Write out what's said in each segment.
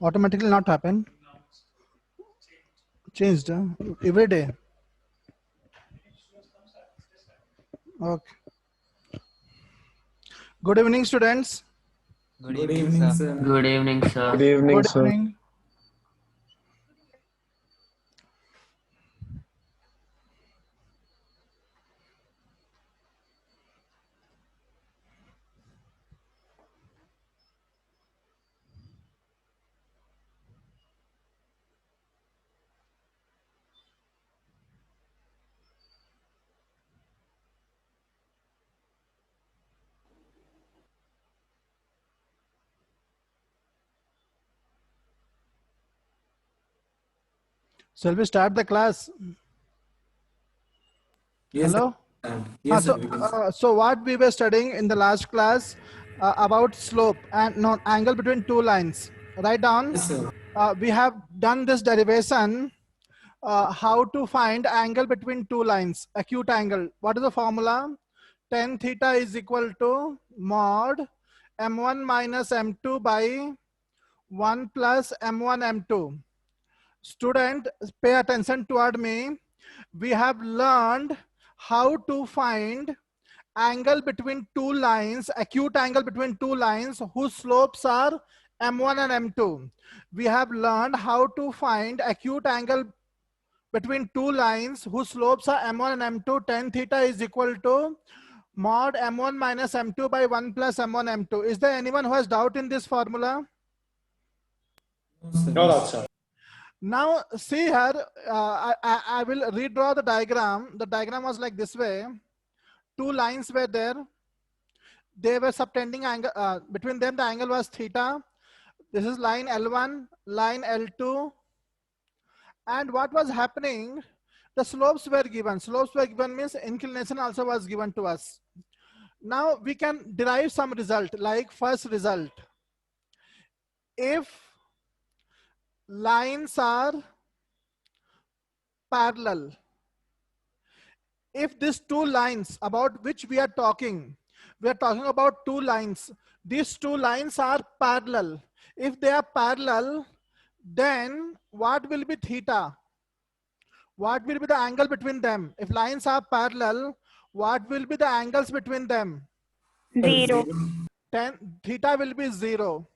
Automatically not happen. Changed every day. Okay. Good evening, students. Good evening, sir. Good evening, sir. Good evening, Good sir. evening. Shall we start the class? Yes, Hello. sir. Yes, sir. We can. So what we were studying in the last class about slope and not angle between two lines. Write down. Yes, sir. We have done this derivation. How to find angle between two lines, acute angle. What is the formula? Tan theta is equal to mod m1 minus m2 by 1 plus m1 m2. Student, pay attention toward me. We have learned how to find angle between two lines, acute angle between two lines whose slopes are m1 and m2. We have learned how to find acute angle between two lines whose slopes are m1 and m2. Tan theta is equal to mod m1 minus m2 by 1 plus m1 m2. Is there anyone who has doubt in this formula? No, that's sir. Now see here, I will redraw the diagram. The diagram was like this way. Two lines were there. They were subtending angle, between them the angle was theta. This is line L1, line L2. And what was happening? The slopes were given. Slopes were given means inclination also was given to us. Now we can derive some result, like first result. If lines are parallel, if these two lines about which we are talking about two lines, these two lines are parallel. If they are parallel, then what will be theta? What will be the angle between them? If lines are parallel, what will be the angles between them? 0. Tan theta will be 0.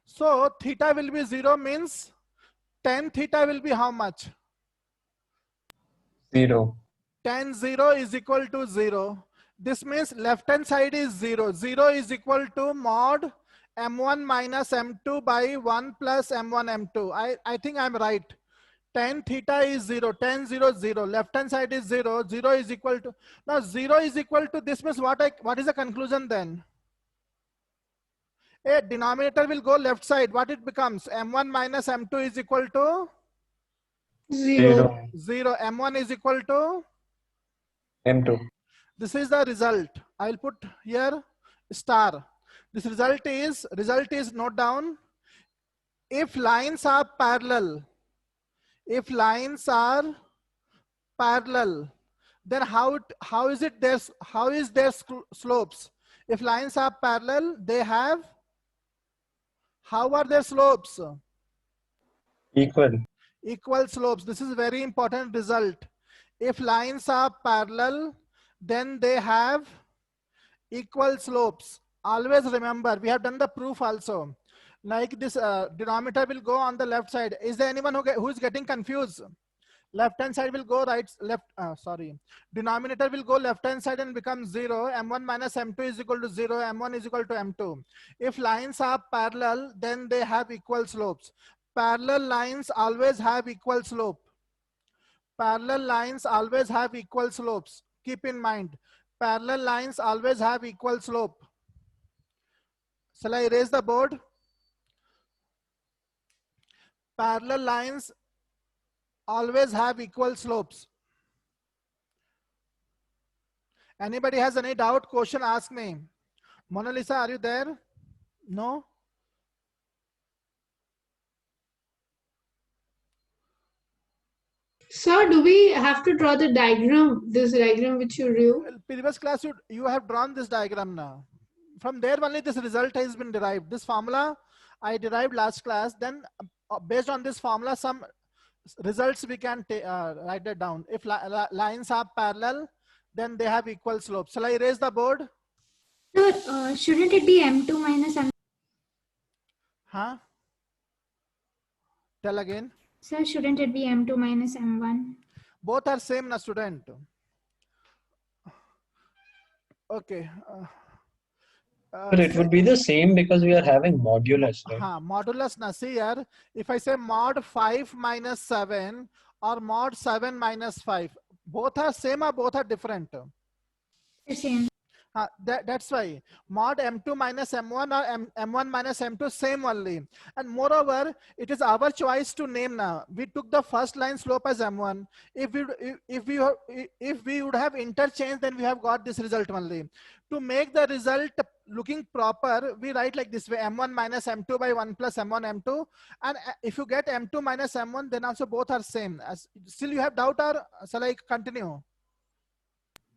So theta will be 0 means tan theta will be how much? 0. Tan 0 is equal to 0. This means left hand side is 0. 0 is equal to mod m1 minus m2 by 1 plus m1 m2. I think I'm right. Tan theta is 0. Tan 0 0. Left hand side is 0. 0 is equal to, now 0 is equal to, this means what is the conclusion then? A denominator will go left side. What it becomes? M1 minus M2 is equal to 0. 0. M1 is equal to, M2. this is the result. I will put here star. This result is note down. If lines are parallel, then how is their slopes? If lines are parallel, they have, how are their slopes? Equal. Equal slopes. This is very important result. If lines are parallel, then they have equal slopes. Always remember, we have done the proof also. Like this denominator will go on the left side. Is there anyone who is getting confused? Left hand side will go denominator will go left hand side and become 0. M1 minus M2 is equal to 0. M1 is equal to M2. If lines are parallel, then they have equal slopes. Parallel lines always have equal slope. Parallel lines always have equal slopes. Keep in mind, parallel lines always have equal slope. Shall I erase the board? Parallel lines always have equal slopes. Anybody has any doubt, question, ask me. Mona Lisa, are you there? No? Sir, do we have to draw the diagram, this diagram which you drew? Previous class, you have drawn this diagram now. From there only this result has been derived. This formula I derived last class. Then based on this formula, some results we can write it down. If lines are parallel, then they have equal slopes. Shall I erase the board? Sir, shouldn't it be M2 minus M? Huh? Tell again. Sir, shouldn't it be M2 minus M1? Both are same, na student. Okay. But it would be the same because we are having modulus, right? Modulus na. See here, if I say mod 5 minus 7 or mod 7 minus 5, both are same or both are different? The same. That's why mod M2 minus M1 or M1 minus M2 same only. And moreover, it is our choice to name now. We took the first line slope as M1. If we would have interchanged, then we have got this result only. To make the result looking proper, we write like this way: M1 minus M2 by 1 plus M1 M2. And if you get M2 minus M1, then also both are same. Still you have doubt, or shall I continue?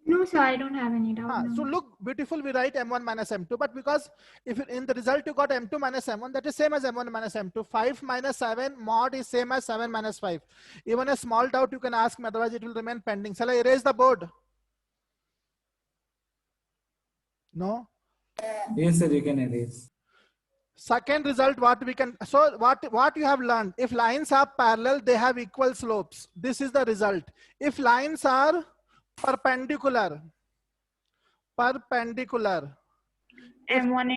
No, sir, I don't have any doubt. So look beautiful, we write M1 minus M2, but because if in the result you got M2 minus M1, that is same as M1 minus M2. 5 minus 7 mod is same as 7 minus 5. Even a small doubt you can ask me, otherwise it will remain pending. Shall I erase the board? No? Yes, sir, you can erase. Second result, what we can, so what you have learned, if lines are parallel, they have equal slopes. This is the result. If lines are perpendicular, M1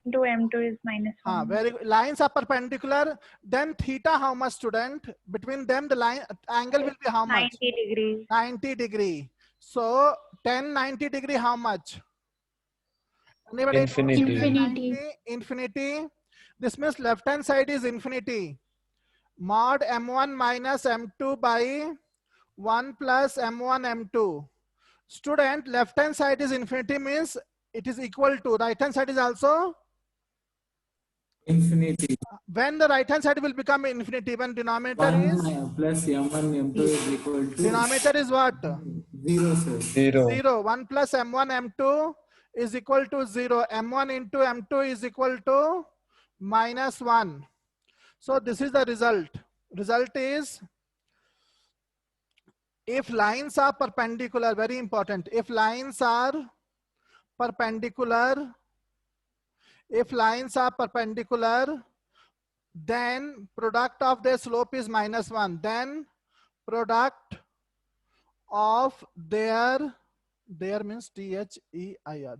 into M2 is minus 1. very good. Lines are perpendicular, then theta how much, student? Between them the line angle will be how much? 90 degrees. 90 degree. So 10 90 degree how much? Anybody? Infinity. Infinity. Infinity. This means left hand side is infinity. Mod M1 minus M2 by 1 plus M1 M2. Student, left hand side is infinity, means it is equal to right hand side is also Infinity. when the right hand side will become infinity, when denominator 1 is plus M1 M2 is equal to denominator is what? 0, sir. 0. 1 plus M1 M2 is equal to 0. M1 into M2 is equal to minus 1. So this is the result. Result is, if lines are perpendicular, very important. If lines are perpendicular, then product of their slope is minus 1. Then product of their means THEIR.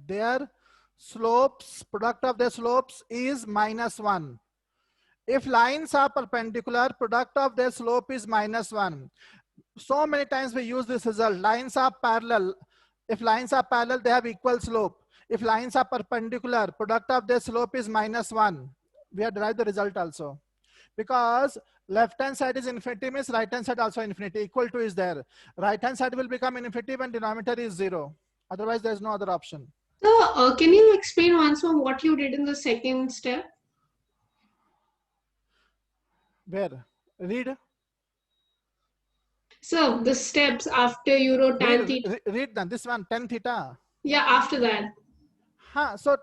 Their slopes, product of their slopes is minus 1. If lines are perpendicular, product of their slope is minus 1. So many times we use this result. Lines are parallel. If lines are parallel, they have equal slope. If lines are perpendicular, product of their slope is minus 1. We have derived the result also. Because left hand side is infinity, means right hand side also infinity. Equal to is there. Right hand side will become infinity when denominator is 0. Otherwise, there is no other option. So, can you explain once more what you did in the second step? Where? Read. So, the steps after you wrote tan theta. Read then. This one, tan theta. Yeah, after that. So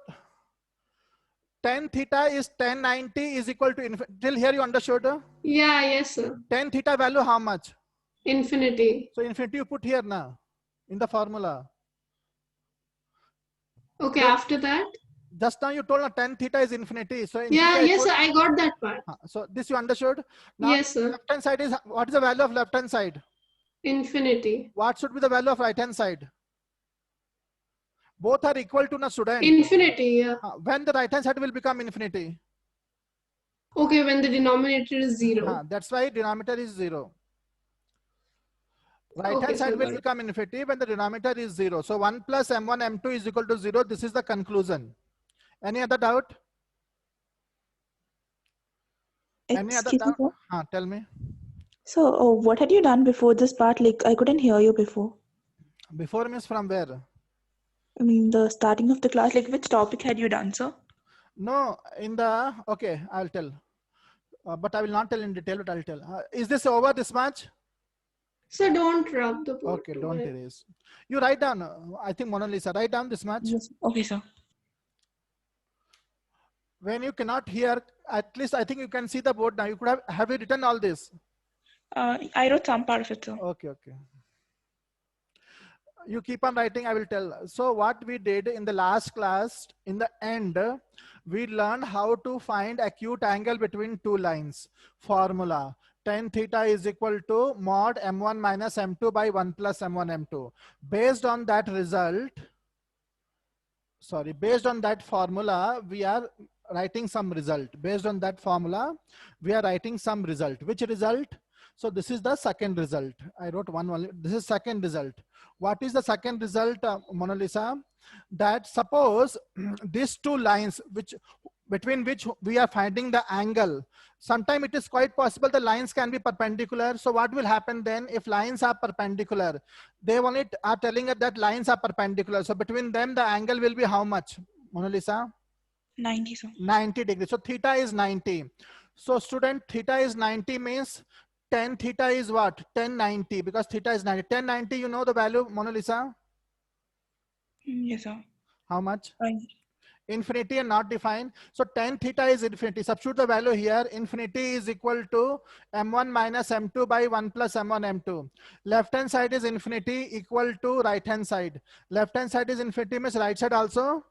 tan theta is tan 90 is equal to infinity. Till here you understood? Yeah, yes, sir. Tan theta value how much? Infinity. So infinity you put here now in the formula. Okay, So, after that? just now you told tan theta is infinity. So Yeah, yes, sir, I got that part. So this you understood? Now Yes, sir. left hand side is, what is the value of left hand side? Infinity. What should be the value of right hand side? Both are equal to na, student. Infinity, yeah. When the right hand side will become infinity? Okay, when the denominator is 0. That's why denominator is 0. Right hand Okay, side so will got it. become infinity when the denominator is 0. So 1 plus M1 M2 is equal to 0. This is the conclusion. Any other doubt? Any other Excuse me, doubt? sir. Tell me. So, what had you done before this part? Like, I couldn't hear you before. Before means from where? I mean, the starting of the class, like, which topic had you done, sir? No, in the, okay, I'll tell. But I will not tell in detail, but I'll tell. Is this over this much? So don't rub the board. Okay, don't erase. You write down, I think Mona Lisa, write down this much. Yes. Okay, sir. When you cannot hear, at least I think you can see the board now. You could have you written all this? I wrote some part of it, sir. Okay, okay. You keep on writing, I will tell. So what we did in the last class, in the end, we learned how to find acute angle between two lines. Formula, tan theta is equal to mod m1 minus m2 by 1 plus m1 m2. Based on that result, sorry, based on that formula, we are writing some result. Based on that formula, we are writing some result. Which result? So this is the second result. I wrote one only. This is second result. What is the second result, Mona Lisa? That suppose these two lines, between which we are finding the angle, sometimes it is quite possible the lines can be perpendicular. So what will happen then if lines are perpendicular? They only are telling us that lines are perpendicular. So between them, the angle will be how much, Mona Lisa? 90, sir. 90 degrees. So theta is 90. So student, theta is 90 means tan theta is what? 1090, because theta is 90. 1090, you know the value, Mona Lisa? Yes, sir. How much? Infinity and not defined. So tan theta is infinity. Substitute the value here. Infinity is equal to m1 minus m2 by 1 plus m1 m2. Left hand side is infinity equal to right hand side. Left hand side is infinity means right side also?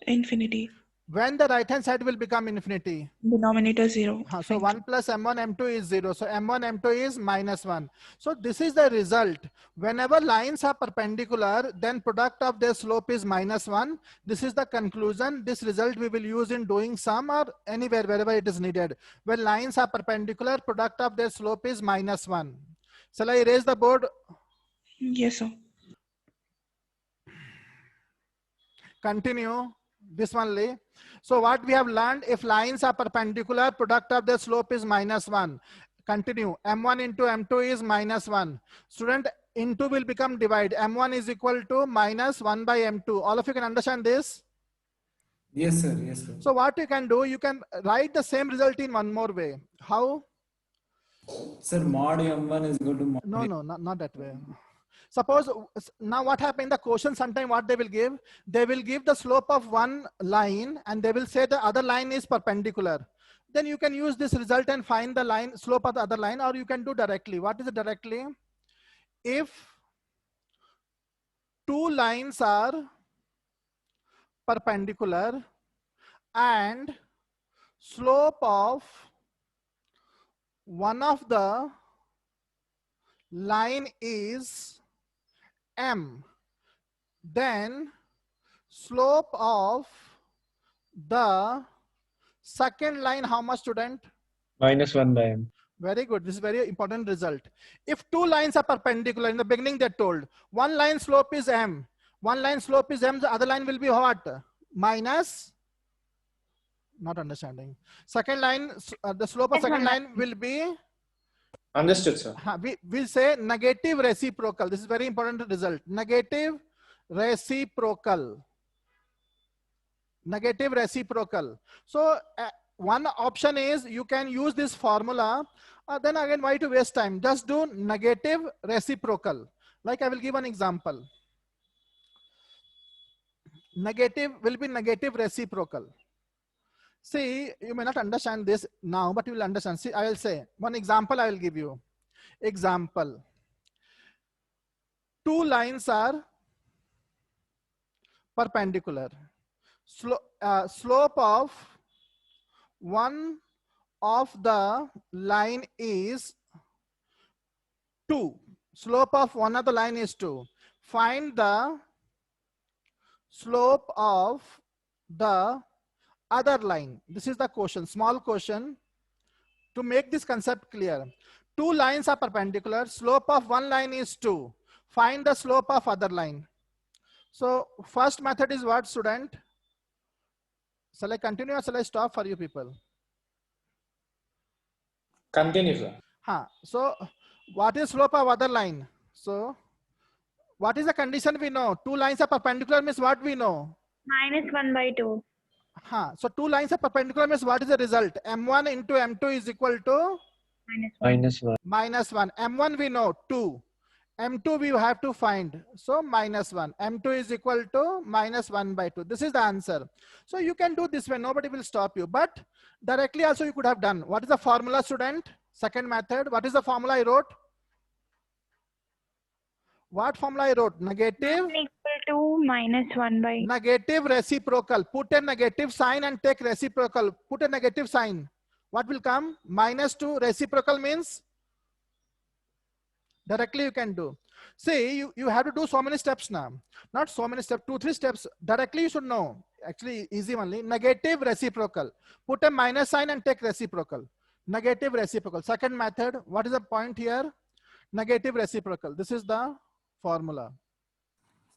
Infinity. When the right hand side will become infinity? Denominator 0. So 1 plus m1 m2 is 0. So m1 m2 is minus 1. So this is the result. Whenever lines are perpendicular, then product of their slope is minus 1. This is the conclusion. This result we will use in doing sum or anywhere wherever it is needed. When lines are perpendicular, product of their slope is minus 1. Shall I erase the board? Yes, sir. Continue. This only. So what we have learned, if lines are perpendicular, product of the slope is minus 1. Continue. M1 into M2 is minus 1. Student, into will become divide. M1 is equal to minus 1 by M2. All of you can understand this? Yes, sir. Yes, sir. So what you can do, you can write the same result in one more way. How? Sir, mod m1 is equal to mod. No, not that way. Suppose now what happened in the question, sometime what they will give the slope of one line and they will say the other line is perpendicular. Then you can use this result and find the line slope of the other line, or you can do directly. What is it directly? If two lines are perpendicular and slope of one of the line is m, then slope of the second line how much, student? Minus 1 by m. Very good. This is very important result. If two lines are perpendicular, in the beginning they told one line slope is m, one line slope is m, the other line will be what? Minus, not understanding. Second line, the slope of second line will be? Understood, sir. We say negative reciprocal. This is very important result. Negative reciprocal. Negative reciprocal. So one option is you can use this formula. Then again, why to waste time? Just do negative reciprocal. Like I will give an example. Negative will be negative reciprocal. See, you may not understand this now, but you will understand. See, I will say one example I will give you. Example. Two lines are perpendicular. Slope of one of the line is 2. Slope of one of the line is 2. Find the slope of the other line. This is the question, small question. To make this concept clear, two lines are perpendicular. Slope of one line is 2. Find the slope of other line. So first method is what, student? Shall I continue or shall I stop for you people? Continue, sir. So what is slope of other line? So what is the condition we know? Two lines are perpendicular means what we know? -1/2. So two lines are perpendicular means what is the result? M1 into M2 is equal to -1. -1. M1 we know 2. M2 we have to find. So -1. M2 is equal to -1/2. This is the answer. So you can do this way. Nobody will stop you. But directly also you could have done. What is the formula, student? Second method. What is the formula I wrote? What formula I wrote? Negative. Negative reciprocal. Put a negative sign and take reciprocal. Put a negative sign. What will come? -2. Reciprocal means directly you can do. See, you have to do so many steps now. Not so many steps, 2-3 steps. Directly you should know. Actually, easy only. Negative reciprocal. Put a minus sign and take reciprocal. Negative reciprocal. Second method. What is the point here? Negative reciprocal. This is the formula.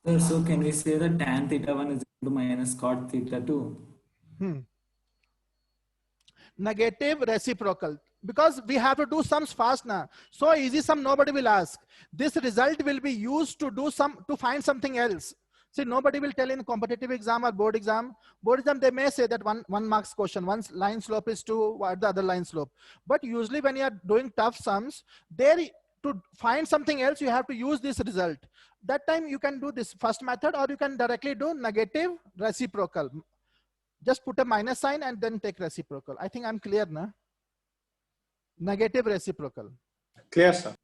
Sir, so can we say that tan theta 1 is equal to minus cot theta 2? Negative reciprocal, because we have to do sums fast now. So easy sum nobody will ask. This result will be used to do to find something else. See, nobody will tell in competitive exam or board exam. Board exam they may say that one marks question, one line slope is 2, what the other line slope. But usually when you are doing tough sums, there to find something else you have to use this result. That time you can do this first method, or you can directly do negative reciprocal. Just put a minus sign and then take reciprocal. I think I'm clear now. Negative reciprocal. Clear, sir.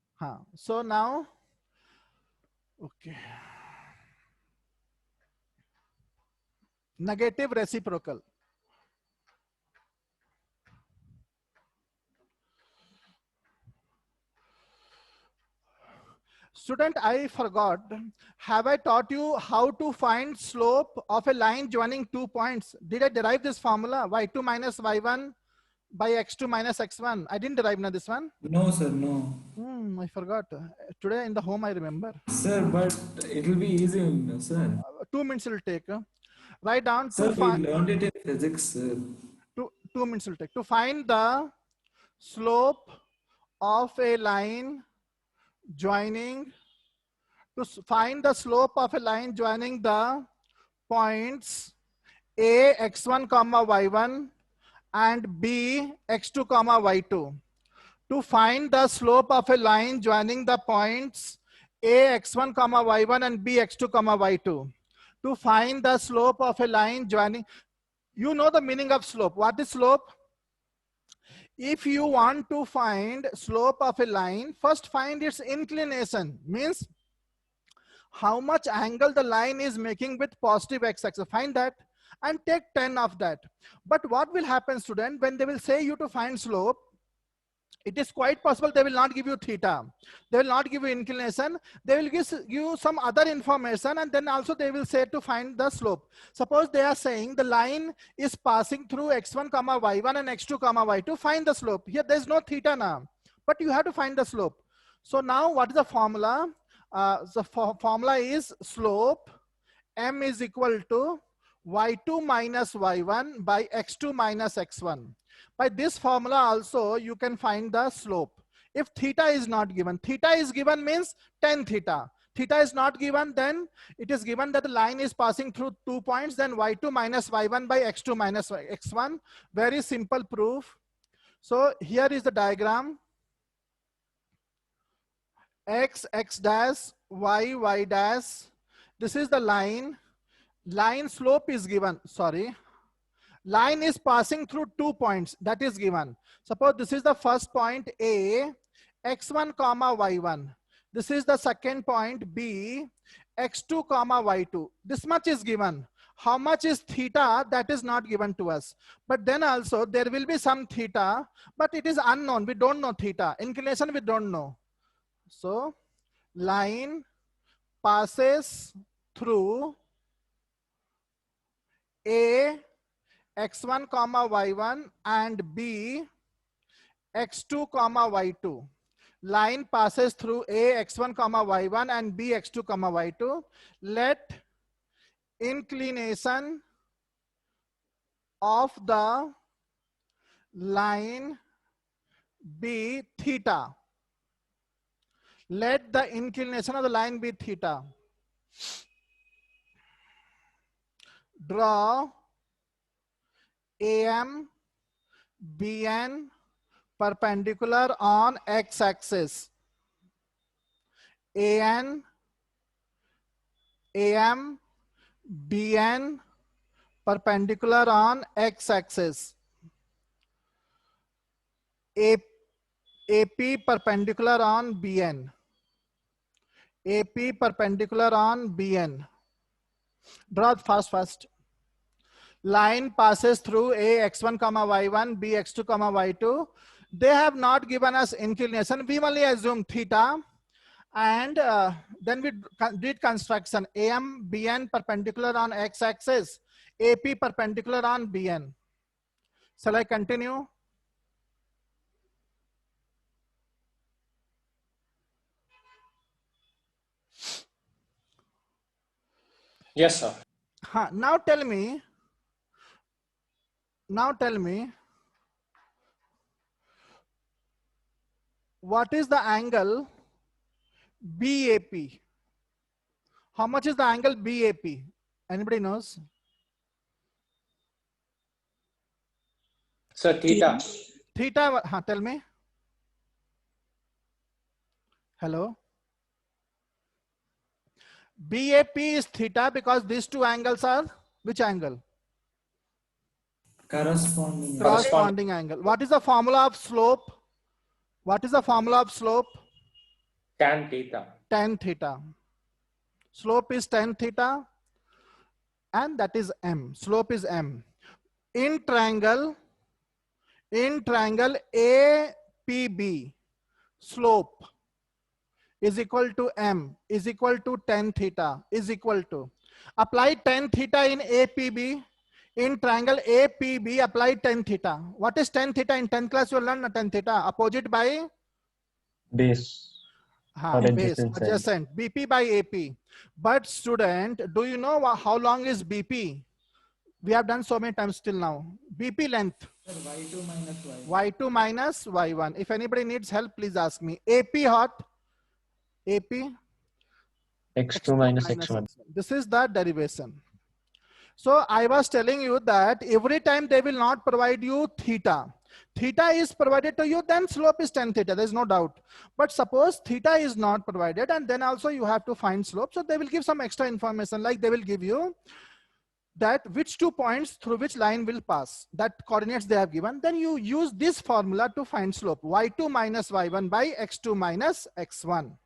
So now, okay. Negative reciprocal. Student, I forgot. Have I taught you how to find slope of a line joining 2 points? Did I derive this formula? Y2 minus y1 by x2 minus x1. I didn't derive now this one. No, sir, no. I forgot. Today in the home I remember. Sir, but it will be easy, sir. 2 minutes will take. Write down. Sir, we learned it in physics, sir. 2 minutes will take. To find the slope of a line joining, to find the slope of a line joining the points A, x1, comma y1 and B, x2, comma y2. To find the slope of a line joining the points A, x1, comma y1 and B, x2, comma y2. To find the slope of a line joining, you know the meaning of slope. What is slope? If you want to find slope of a line, first find its inclination, means how much angle the line is making with positive x-axis. Find that and take 10 of that. But what will happen, student, when they will say you to find slope, it is quite possible they will not give you theta. They will not give you inclination. They will give you some other information, and then also they will say to find the slope. Suppose they are saying the line is passing through x1, comma y1 and x2, comma y2. Find the slope. Here there is no theta now, but you have to find the slope. So now what is the formula? The formula is slope m is equal to y2 minus y1 by x2 minus x1. By this formula also you can find the slope. If theta is not given, theta is given means tan theta. Theta is not given, then it is given that the line is passing through 2 points, then y2 minus y1 by x2 minus x1. Very simple proof. So here is the diagram. X, x dash, y, y dash. This is the line. Line slope is given, sorry. Line is passing through 2 points, that is given. Suppose this is the first point A, x1, comma y1. This is the second point B, x2, comma y2. This much is given. How much is theta? That is not given to us. But then also there will be some theta, but it is unknown. We don't know theta. Inclination we don't know. So line passes through A, x1, comma y1 and B, x2, comma y2. Line passes through A, x1, comma y1 and B, x2, comma y2. Let inclination of the line be theta. Let the inclination of the line be theta. Draw AM, BN perpendicular on x-axis. AM, BN perpendicular on x-axis. AP perpendicular on BN. AP perpendicular on BN. Draw fast. Line passes through A x1 comma y1, B x2 comma y2. They have not given us inclination. We only assume theta, and then we did construction. AM, BN perpendicular on x-axis, AP perpendicular on BN. Shall I continue? Yes, sir. Now tell me, what is the angle BAP? How much is the angle BAP? Anybody knows? Sir, theta. Theta, tell me. Hello? BAP is theta because these two angles are which angle? Corresponding angle. What is the formula of slope? What is the formula of slope? Tan theta. Tan theta. Slope is tan theta, and that is m. Slope is m. In triangle APB, slope is equal to m, is equal to tan theta, is equal to. Apply tan theta in APB. In triangle APB, apply tan theta. What is tan theta? In 10th class, you will learn tan theta. Opposite by Base. Or base, adjacent. BP by AP. But student, do you know how long is BP? We have done so many times till now. BP length. Y2 minus Y1. Y2 minus Y1. If anybody needs help, please ask me. AP hot. AP. X2 minus X1. This is the derivation. So I was telling you that every time they will not provide you theta. Theta is provided to you, then slope is tan theta. There is no doubt. But suppose theta is not provided, and then also you have to find slope. So they will give some extra information, like they will give you that which 2 points through which line will pass. That coordinates they have given. Then you use this formula to find slope. Y2 minus Y1 by X2 minus X1.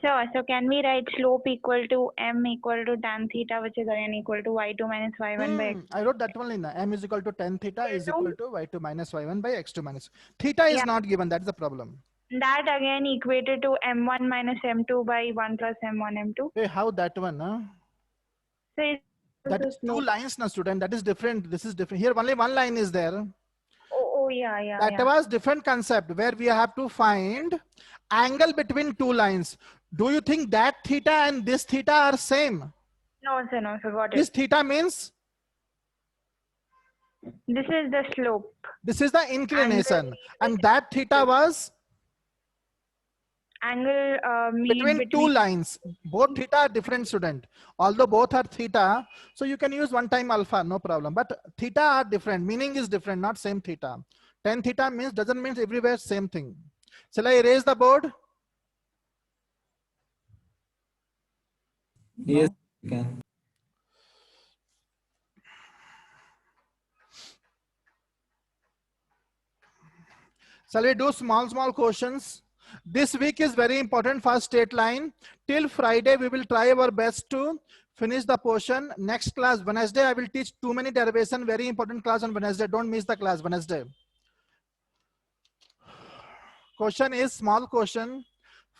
Sure. So can we write slope equal to m equal to tan theta, which is again equal to y2 minus y1 by x? I wrote that one in m is equal to tan theta is equal to y2 minus y1 by x2 minus. Theta is not given. That's the problem. That again equated to m1 minus m2 by 1 plus m1 m2. Hey, how that one? Huh? So That is two lines, now, student. That is different. This is different. Here only one line is there. Oh yeah. That was different concept where we have to find angle between two lines. Do you think that theta and this theta are same? No, sir. Got it. This theta means? This is the slope. This is the inclination. And that theta was? Angle between two lines. Both theta are different, student. Although both are theta, so you can use one time alpha, no problem. But theta are different. Meaning is different, not same theta. Tan theta means doesn't mean everywhere same thing. Shall I erase the board? Yes, you can. Shall we do small questions? This week is very important for straight line. Till Friday, we will try our best to finish the portion. Next class, Wednesday, I will teach too many derivation. Very important class on Wednesday. Don't miss the class Wednesday. Question is small question.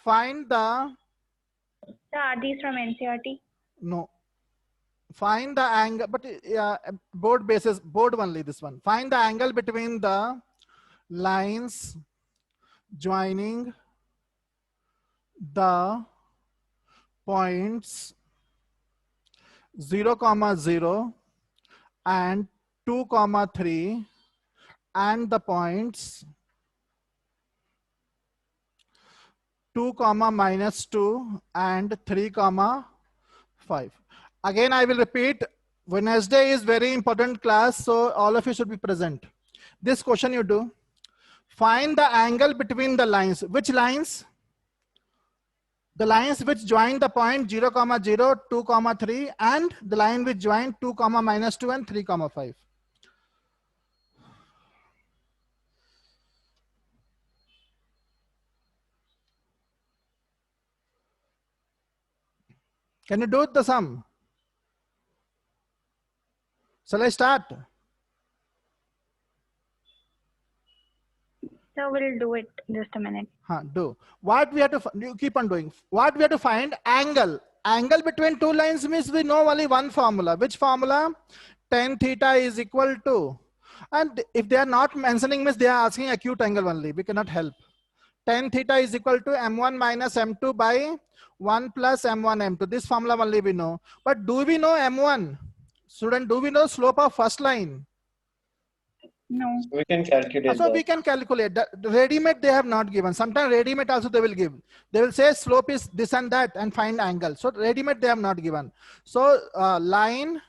Find the... Are these from NCERT? No. Find the angle, but board basis, board only this one. Find the angle between the lines joining the points 0, 0 and 2, 3 and the points 2, -2 and 3, 5. Again, I will repeat, Wednesday is very important class, so all of you should be present. This question you do, find the angle between the lines. Which lines? The lines which join the point 0, 0, 2, 3 and the line which join 2, -2 and 3, 5. Can you do the sum? Shall I start? So we'll do it just a minute. Do. What we have to, you keep on doing. What we have to find? Angle. Angle between two lines means we know only one formula. Which formula? Tan theta is equal to. And if they are not mentioning means they are asking acute angle only. We cannot help. Tan theta is equal to m1 minus m2 by 1 plus m1 m2. This formula only we know. But do we know m1? Student, do we know slope of first line? No. So we can calculate So that. we can calculate that. Ready-made they have not given. Sometimes ready-made also they will give. They will say slope is this and that and find angle. So ready-made they have not given. So line,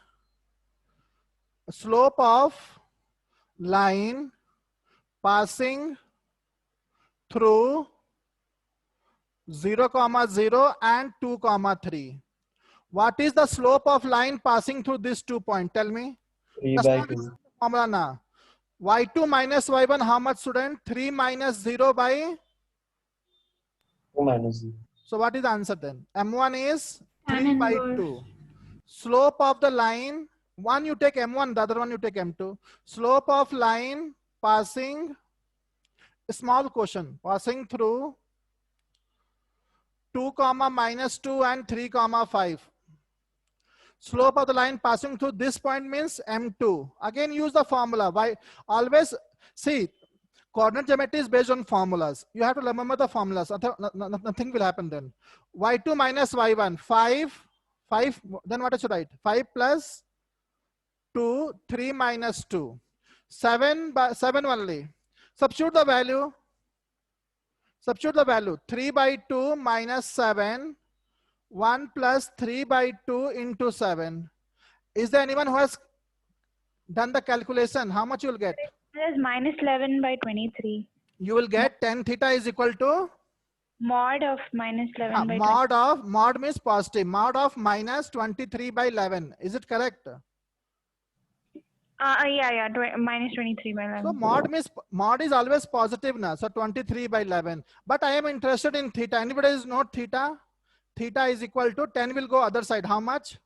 slope of line passing through 0, 0 and 2, 3. What is the slope of line passing through this 2 point? Tell me. 3 by 2. Formula na. Y2 minus Y1, how much, student? 3 minus 0 by? 2 minus 0. So what is the answer then? M1 is Tan 3 by inverse. 2. Slope of the line, one you take M1, the other one you take M2. Slope of line passing, a small question, passing through 2, -2 and 3, 5. Slope of the line passing through this point means M2. Again, use the formula. Why? Always see, coordinate geometry is based on formulas. You have to remember the formulas. Nothing will happen then. Y2 minus Y1, 5. Then what I should write? 5 plus 2, 3 minus 2. 7 only. Substitute the value. 3 by 2 minus 7. 1 plus 3 by 2 into 7. Is there anyone who has done the calculation? How much you will get? That is minus 11 by 23. You will get tan theta is equal to Mod of minus 11 by 23. mod means positive. Mod of minus 23 by 11. Is it correct? Yeah, minus 23 by 11. So mod is always positive now. So 23 by 11. But I am interested in theta. Anybody is not theta? Theta is equal to 10 will go other side. How much?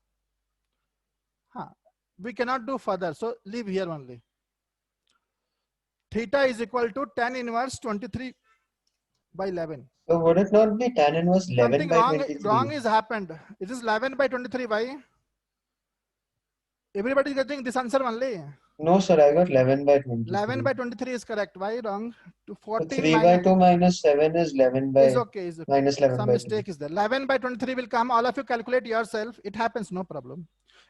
We cannot do further. So leave here only. Theta is equal to tan inverse 23 by 11. So would it not be tan inverse 11 Something by 23? wrong is happened. It is 11 by 23 by. Everybody is getting this answer only. No, sir, I got 11 by 23. 11 by 23 is correct. Why wrong? To 14 3 by 2 minus 7 is 11 by is okay. Is okay. minus 11 Some by mistake 2. is there. 11 by 23 will come. All of you calculate yourself. It happens, no problem.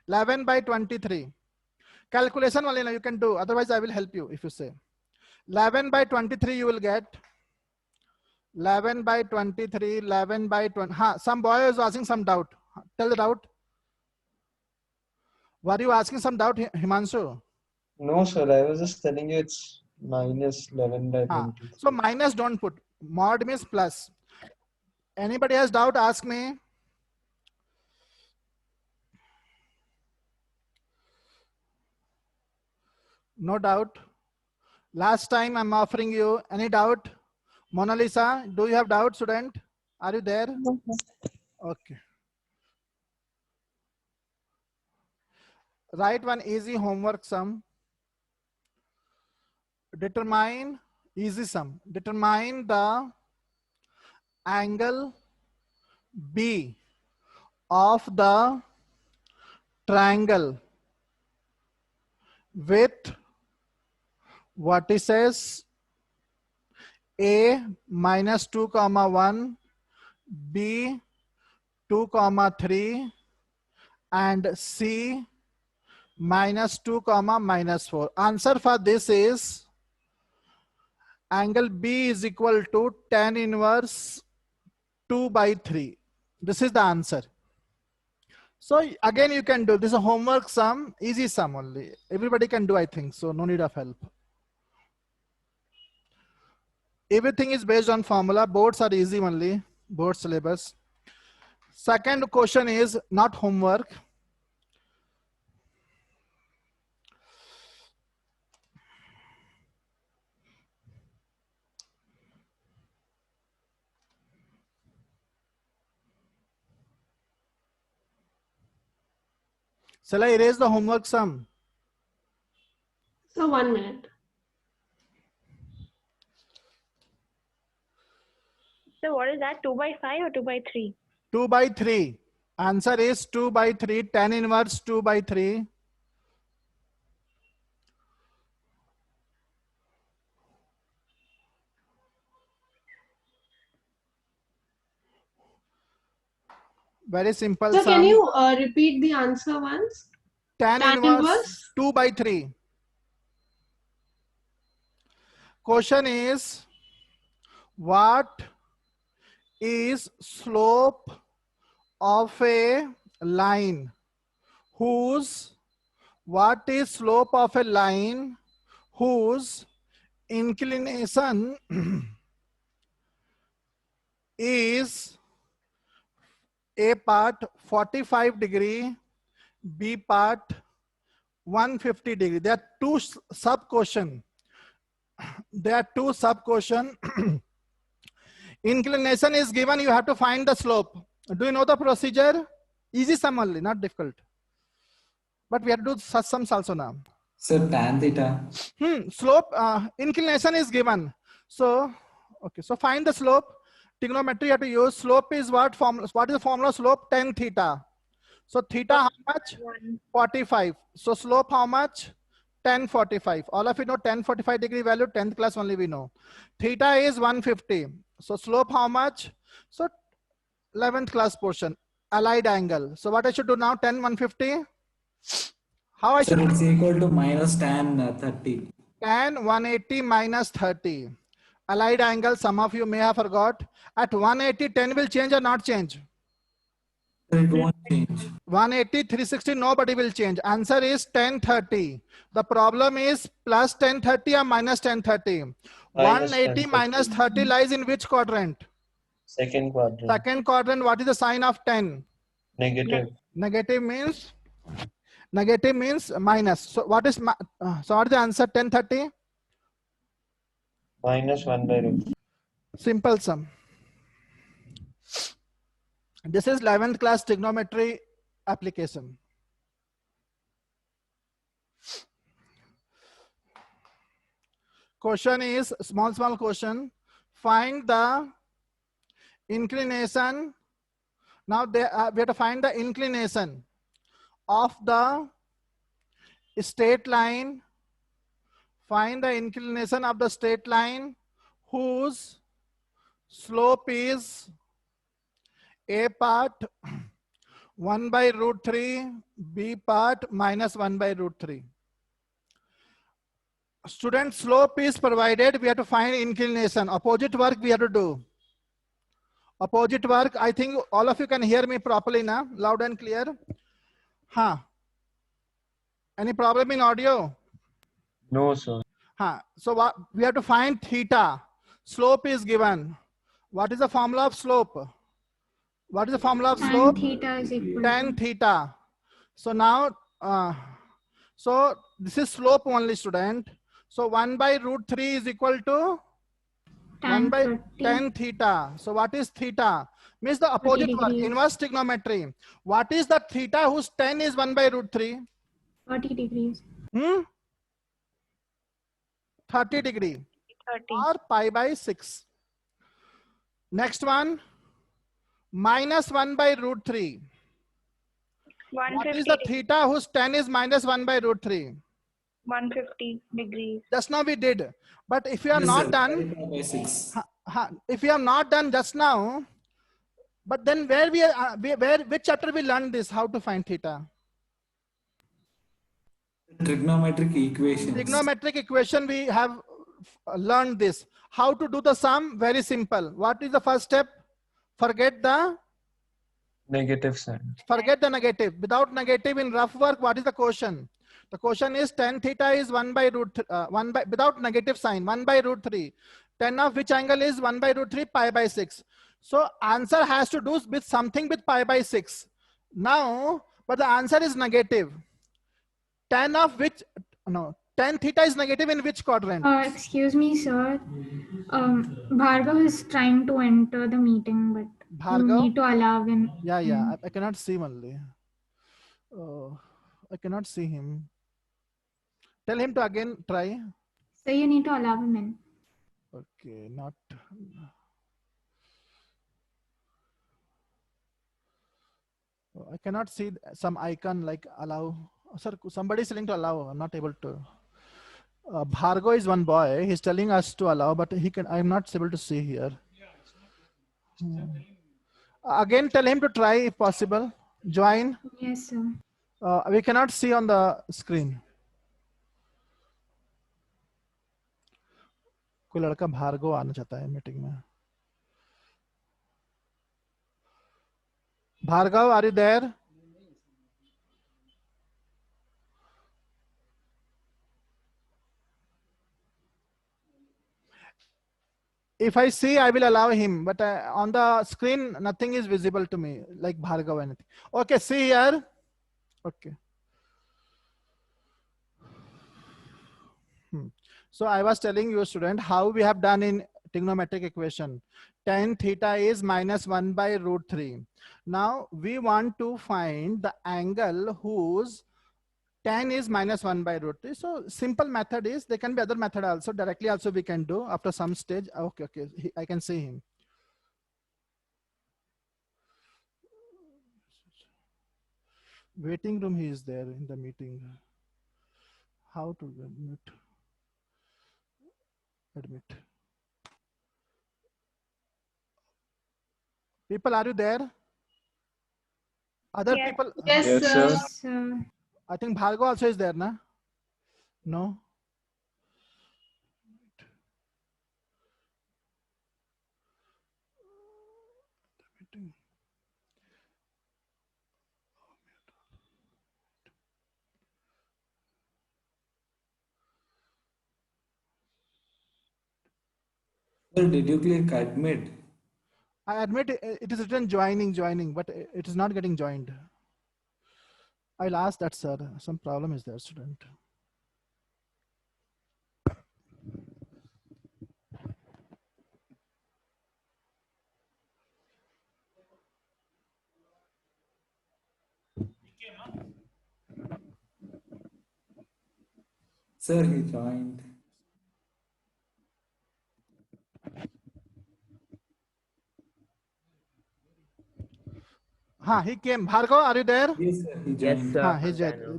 11 by 23. Calculation only you can do. Otherwise, I will help you if you say. 11 by 23 you will get. 11 by 23, 11 by 20. Some boy is asking some doubt. Tell the doubt. Were you asking some doubt, Himanshu? No, sir, I was just telling you it's minus 11 by 23. So minus don't put. Mod means plus. Anybody has doubt, ask me. No doubt. Last time I'm offering you. Any doubt? Mona Lisa, do you have doubt, student? Are you there? Okay. Write one easy homework sum. Determine easy sum. Determine the angle B of the triangle with vertices A minus 2, 1, B 2, 3 and C -2, -4. Answer for this is angle B is equal to tan inverse 2/3. This is the answer. So again, you can do this is a homework sum, easy sum only. Everybody can do, I think. So no need of help. Everything is based on formula. Boards are easy only. Board syllabus. Second question is not homework. Shall I erase the homework sum? So 1 minute. So what is that? 2/5 or 2/3? 2/3. Answer is 2/3. Tan inverse 2/3. Very simple So sum. can you repeat the answer once? Tan Tan inverse inverse? 2/3. Question is, what is slope of a line whose inclination is A part 45 degree, B part 150 degree. There are two sub question. Inclination is given, you have to find the slope. Do you know the procedure? Easy sum only, not difficult. But we have to do such sums also now. So tan theta. Slope, inclination is given. So, okay, so find the slope. Trigonometry you have to use. Slope is what formula? What is the formula? Slope tan theta. So theta how much? 45. So slope how much? Tan 45. All of you know tan 45 degree value. 10th class only we know. Theta is 150. So slope how much? So 11th class portion. Allied angle. So what I should do now? Tan 150. How I So should? it's equal to minus tan 30. Tan 180 minus 30. Allied angle, some of you may have forgot. At 180, 10 will change or not change? So it won't change. 180, 360, nobody will change. Answer is tan 30. The problem is plus tan 30 or minus tan 30. Minus 180 tan minus 30 lies in which quadrant? Second quadrant. Second quadrant. What is the sign of 10? Negative. Negative means minus. So what is the answer? Tan 30? Minus 1/√3. Simple sum. This is 11th class trigonometry application. Question is small question. Find the inclination. Now we have to find the inclination of the straight line. Find the inclination of the straight line whose slope is A part 1/√3, B part -1/√3. Student, slope is provided. We have to find inclination. Opposite work we have to do. Opposite work. I think all of you can hear me properly now, loud and clear. Huh? Any problem in audio? No, sir. So what we have to find theta. Slope is given. What is the formula of slope? What is the formula of Tan slope? theta is equal Tan to theta. So now, so this is slope only, student. So 1/√3 is equal to tan 30. tan theta. So what is theta? Means the opposite work, degrees. inverse trigonometry. What is the theta whose tan is 1/√3? 40 degrees. 30 degree 30. or pi/6. Next one, -1/√3. What is the 150 theta whose tan is -1/√3? 150 degrees. Just now we did. But if you have Yes, not sir. done, 5/6. if you have not done just now, But then where we are, which chapter we learned this, how to find theta? Trigonometric equations. Trigonometric equation, we have learned this. How to do the sum? Very simple. What is the first step? Forget the Negative sign. Forget the negative. Without negative in rough work, what is the quotient? The quotient is tan theta is 1 by root, without negative sign, 1 by root 3. Tan of which angle is 1 by root 3, pi by 6. So answer has to do with something with pi by 6. Now, but the answer is negative. Tan of which, no, tan theta is negative in which quadrant? Excuse me, sir. Bhargav is trying to enter the meeting, but you Bhargav? need to allow him. Yeah, I cannot see only. I cannot see him. Tell him to again try. So you need to allow him in. Okay, not. I cannot see some icon like allow. Sir, somebody is telling to allow. I'm not able to. Bhargav is one boy. He's telling us to allow, but he can. I'm not able to see here. Again, tell him to try if possible. Join. Yes, sir. We cannot see on the screen. कोई लड़का भार्गव आना चाहता है meeting में. Bhargav, are you there? If I see, I will allow him, but on the screen, nothing is visible to me, like Bhargav or anything. Okay, see here. Okay. So I was telling you, student, how we have done in trigonometric equation. Tan theta is minus 1 by root 3. Now we want to find the angle whose tan is minus 1 by root 3. So simple method is, there can be other method also, directly also we can do after some stage. Okay, I can see him. Waiting room, he is there in the meeting. How to admit. People, are you there? Other Yes. people? Yes, Yes, sir. sir. So I think Bhargav also is there, na? No? Sir, did you click admit? I admit it is written joining, but it is not getting joined. I'll ask that, sir. Some problem is there, student. Sir, he joined. He came. Bhargav, are you there? Yes, sir, he joined. He's there.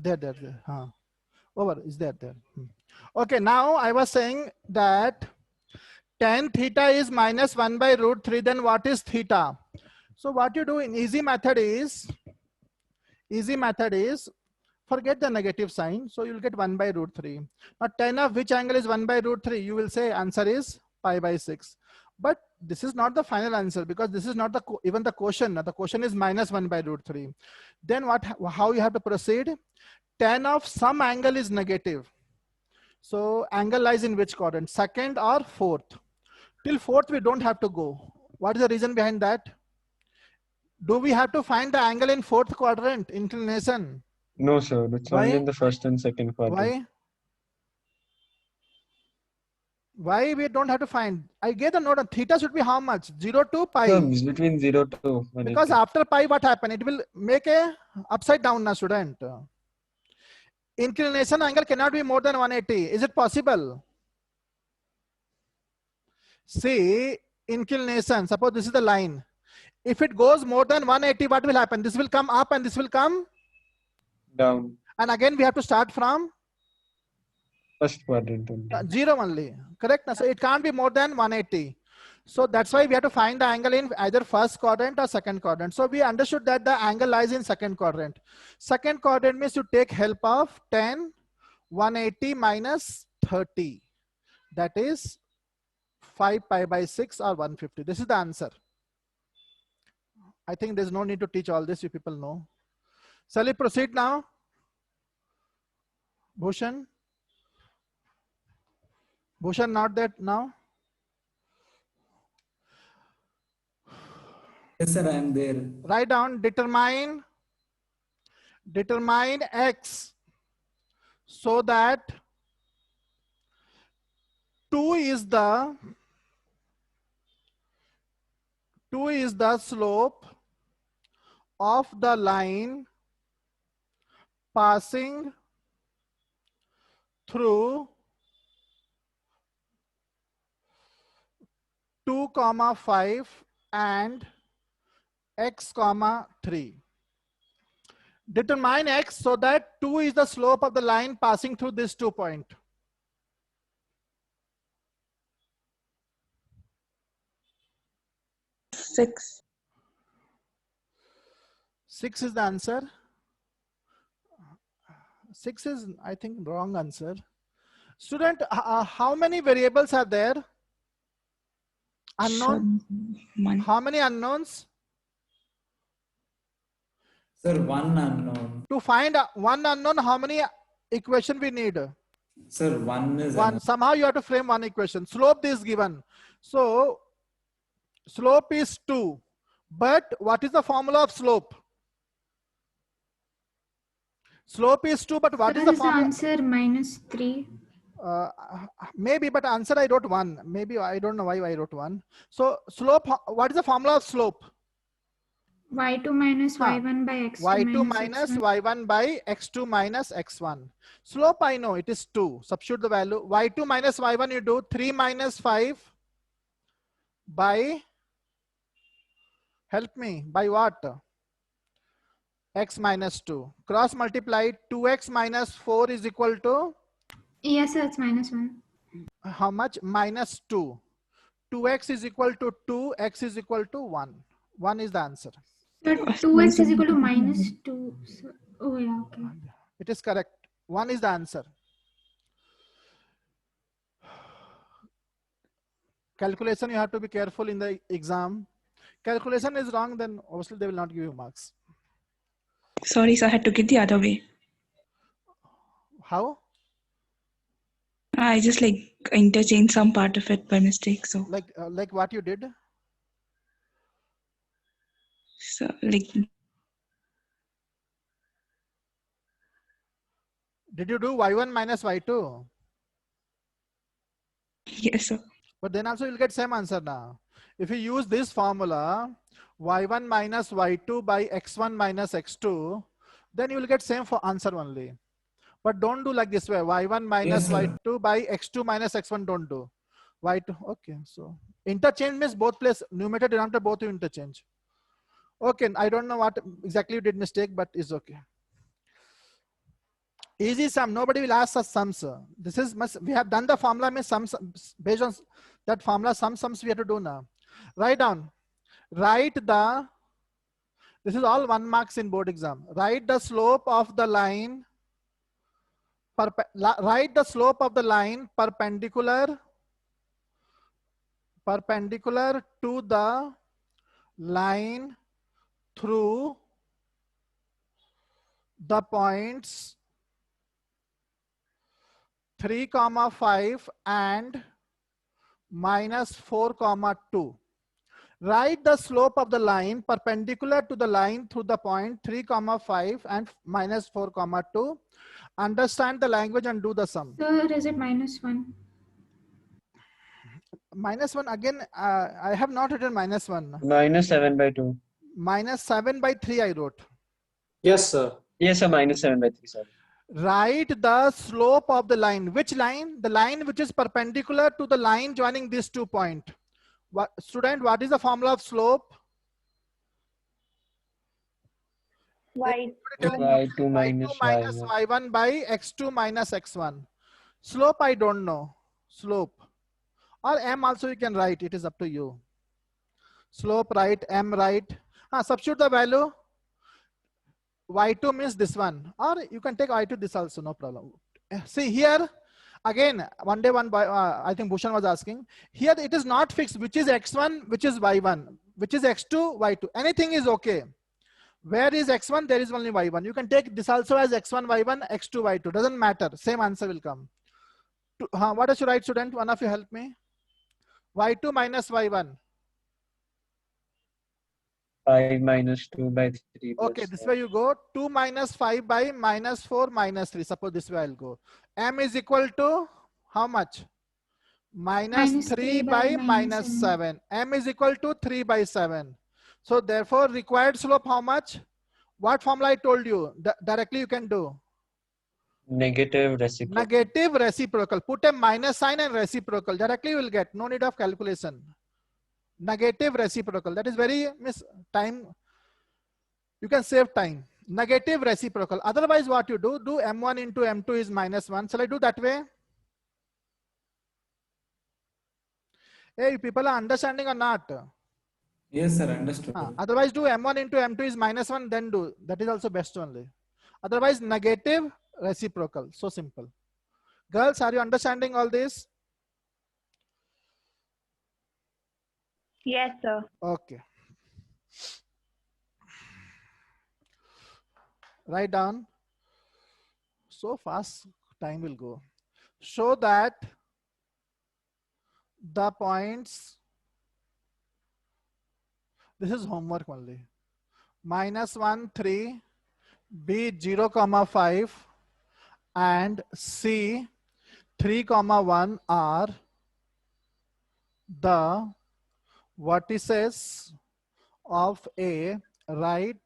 Over, is there. Okay, now I was saying that tan theta is minus 1 by root 3. Then what is theta? So what you do in easy method is forget the negative sign. So you'll get 1 by root 3. Now tan of which angle is 1 by root 3? You will say answer is pi by 6. But this is not the final answer, because this is not the even the quotient. The quotient is minus 1 by root 3. Then how you have to proceed? Tan of some angle is negative. So angle lies in which quadrant? Second or fourth? Till fourth we don't have to go. What is the reason behind that? Do we have to find the angle in fourth quadrant, inclination? No, sir. It's Why? only in the first and second quadrant. Why we don't have to find? I gave the note. Theta should be how much? 0 to pi. Terms between 0 to 180. Because after pi, what happen? It will make a upside down, na student. Inclination angle cannot be more than 180. Is it possible? See, inclination. Suppose this is the line. If it goes more than 180, what will happen? This will come up and this will come down. And again, we have to start from First quadrant only. 0 only. Correct? So it can't be more than 180. So that's why we have to find the angle in either first quadrant or second quadrant. So we understood that the angle lies in second quadrant. Second quadrant means you take help of 10, 180 minus 30. That is 5 pi by 6 or 150. This is the answer. I think there's no need to teach all this. You people know. Shall we proceed now? Bhushan? Bhushan not that now? Yes, sir, I am there. Write down determine x so that 2 is the slope of the line passing through 2, 5 and x, 3. Determine x so that 2 is the slope of the line passing through this 2 point. Six. 6 is the answer. 6 is, I think, wrong answer. Student, how many variables are there? Unknown? One. How many unknowns? Sir, one unknown. To find one unknown, how many equation we need? Sir, one is One. enough. Somehow you have to frame one equation. Slope is given. So slope is 2. But what is the formula of slope? Slope is 2, but what is the Is the formula? answer -3? Maybe, but answer I wrote 1. Maybe I don't know why I wrote 1. So slope, what is the formula of slope? y2 minus y1 by x2 y2 minus minus x1. y1 by x2 minus x1. Slope I know it is 2. Substitute the value. y2 minus y1 you do 3 minus 5 by, help me, by what? X minus 2. Cross multiply 2x minus 4 is equal to Yes, sir, it's -1. how much? Minus 2. 2x is equal to 2, x is equal to 1. 1 is the answer. Sir, 2x is equal to -2. So, oh yeah, okay. It is correct. 1 is the answer. Calculation, you have to be careful in the exam. Calculation is wrong, then obviously they will not give you marks. Sorry, sir, I had to get the other way. How? I just like interchanged some part of it by mistake. So, Like what you did? like, Did you do y1 minus y2? yes, sir. But then also you'll get same answer now. If you use this formula, y1 minus y2 by x1 minus x2, then you will get same for answer only. But don't do like this way. y1 minus Yes, sir. y2 by x2 minus x1 don't do. y2, okay. So interchange means both place, numerator, denominator, both you interchange. Okay, I don't know what exactly you did mistake, but it's okay. Easy sum, nobody will ask us sums. This is, we have done the formula, means sums, based on that formula, some sums we have to do now. Write down, this is all 1 marks in board exam. Write the slope of the line, write the slope of the line perpendicular to the line through the points 3, 5 and -4, 2. Write the slope of the line perpendicular to the line through the point 3, 5 and -4, 2. Understand the language and do the sum. Sir, is it -1? -1 again, I have not written -1. -7/2. -7 by 3 I wrote. Yes, sir. Yes, sir, -7/3, sorry. Write the slope of the line. Which line? The line which is perpendicular to the line joining these 2 points. Student, what is the formula of slope? y2 minus y1. y1 by x2 minus x1. Slope I don't know. Slope. or m also you can write, it is up to you. Slope right, m right. Substitute the value. Y2 means this one, or you can take Y2 this also, no problem. See here, again, one day one by, I think Bhushan was asking, here it is not fixed, which is x1, which is y1, which is x2, y2, anything is okay. Where is x1, there is only y1. You can take this also as x1, y1, x2, y2, doesn't matter, same answer will come. What I should write, student? One of you help me. Y2 minus y1. 5 minus 2 by 3. Okay, this way you go. 2 minus 5 by minus 4 minus 3. Suppose this way I'll go. M is equal to how much? Minus 3 by minus 7. M is equal to 3 by 7. So therefore required slope how much? What formula I told you? Directly you can do. Negative reciprocal. Negative reciprocal. Put a minus sign and reciprocal. Directly you will get. No need of calculation. Negative reciprocal. That is very time. You can save time. Negative reciprocal. Otherwise what you do m1 into m2 is minus 1. Shall I do that way? Hey, people are understanding or not? Yes, sir. Understood. Otherwise do m1 into m2 is minus 1, then do. That is also best only. Otherwise negative reciprocal. So simple. Girls, are you understanding all this? Yes, sir. Okay. Write down. So fast time will go. Show that the points, this is homework only. Minus 1, 3, B 0, 5 and C 3, 1 are the vertices of a right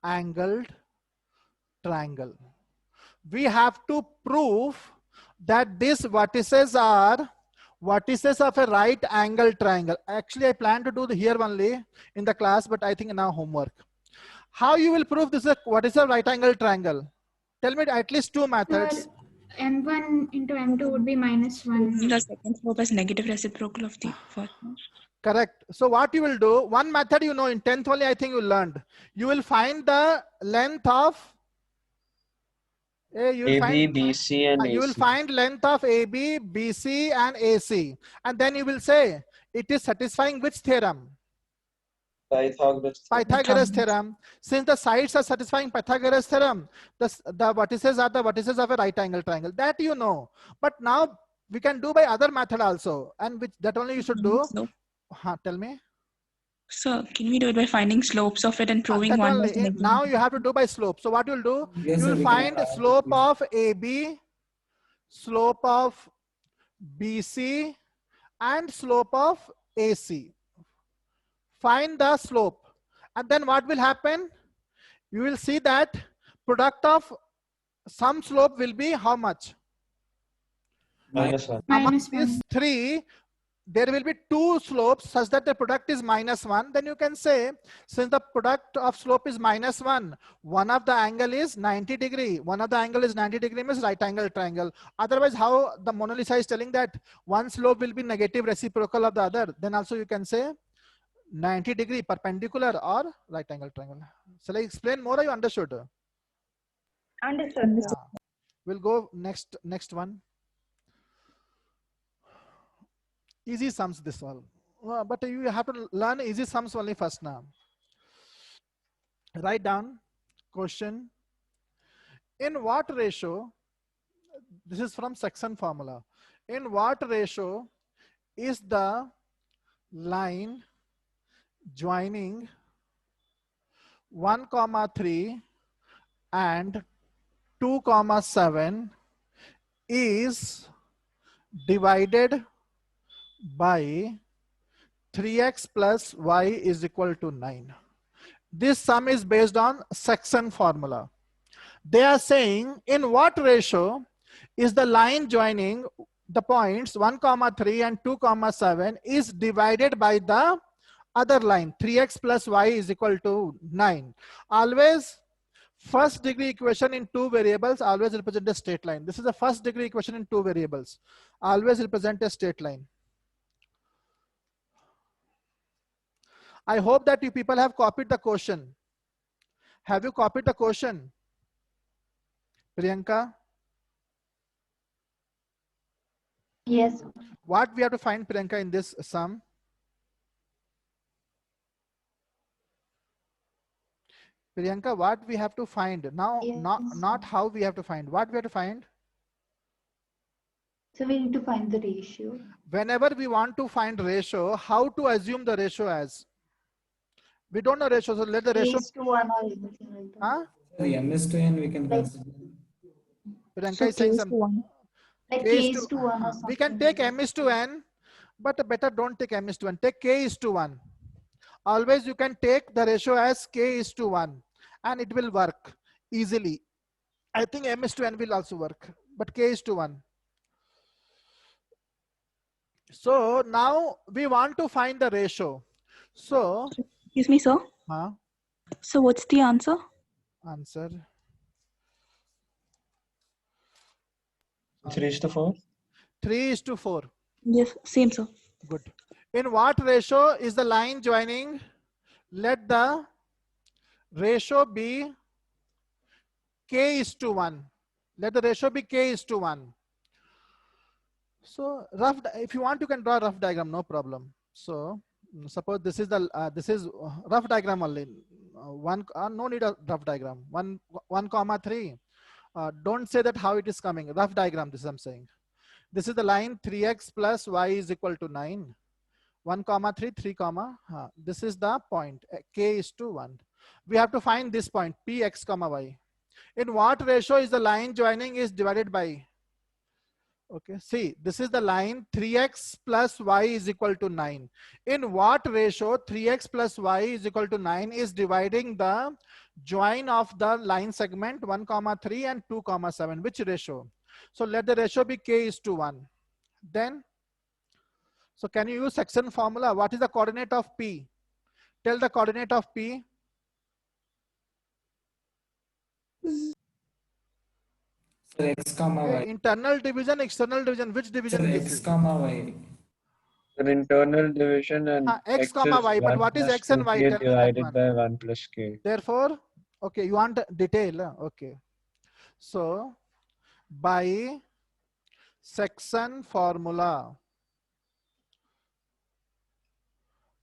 angled triangle. We have to prove that these vertices are vertices of a right angle triangle. Actually, I plan to do here only in the class, but I think now homework. How you will prove this is what is a right angle triangle? Tell me at least two methods. Sir, m1 into m2 would be minus 1. The second slope is negative reciprocal of the first one. Correct. So what you will do, one method you know in 10th only I think you learned. You will find the length of you will AB, BC and AC. You will find length of AB, BC and AC. And then you will say it is satisfying which theorem? Pythagoras theorem. Since the sides are satisfying Pythagoras theorem, the vertices are the vertices of a right angle triangle. That you know. But now we can do by other method also. And which that only you should do. Slope. Tell me. So can we do it by finding slopes of it and proving That one only. was negative? Now you have to do by slope. So what you'll do? Yes, You sir, will we find can slope of AB, slope of BC and slope of AC. Find the slope. And then what will happen? You will see that product of some slope will be how much? Minus 1. Among Minus 1. these three, there will be two slopes such that the product is minus 1. Then you can say, since the product of slope is minus 1, one of the angle is 90 degree. One of the angle is 90 degree means right angle triangle. Otherwise, how the Mona Lisa is telling that one slope will be negative reciprocal of the other. Then also you can say 90 degree perpendicular or right angle triangle. Shall I explain more or you understood? Understood. Yeah. We'll go next one. Easy sums this all. But you have to learn easy sums only first now. Write down question. In what ratio, this is from section formula. In what ratio is the line joining 1, 3 and 2, 7 is divided by 3x plus y is equal to 9. This sum is based on section formula. They are saying in what ratio is the line joining the points 1, 3 and 2, 7 is divided by the other line 3x plus y is equal to 9. Always first degree equation in two variables always represent a straight line. This is a first degree equation in two variables. Always represent a straight line. I hope that you people have copied the question. Have you copied the question? Priyanka? Yes. What we have to find, Priyanka, in this sum? Priyanka, what we have to find now? Yes. Not how we have to find. What we have to find? So we need to find the ratio. Whenever we want to find ratio, how to assume the ratio as? We don't know ratio, so let the ratio. Is to 1 or anything like that. Huh? The m is to n we can Like- consider. Priyanka So is saying K is some. to 1. Like K K is is to- to 1 or something. We can take m is to n, but better don't take m is to n. Take k is to 1. Always you can take the ratio as k is to 1 and it will work easily. I think m is to n will also work, but k is to 1. So now we want to find the ratio. So Excuse me, sir. So what's the answer? answer 3:4. 3:4. Yes, same, sir. Good. In what ratio is the line joining? Let the ratio be k is to 1. Let the ratio be k is to 1. So if you want, you can draw a rough diagram, no problem. So suppose this is the rough diagram only. No need a rough diagram. 1, 3. Don't say that how it is coming. Rough diagram. This I'm saying. This is the line 3x plus y is equal to 9. 1, 3, 3, this is the point k is to 1. We have to find this point px, y. In what ratio is the line joining is divided by? Okay, see, this is the line 3x plus y is equal to 9. In what ratio 3x plus y is equal to 9 is dividing the join of the line segment 1, 3 and 2, 7. Which ratio? So let the ratio be k is to 1. Then, so can you use section formula? What is the coordinate of P? Tell the coordinate of P. So x comma y. Internal division, external division. Which division? So this x is? comma y. An internal division and X comma y. But what is x and y? Tell me that divided one. by 1 plus k. Therefore, okay, you want detail? Okay. So, by section formula,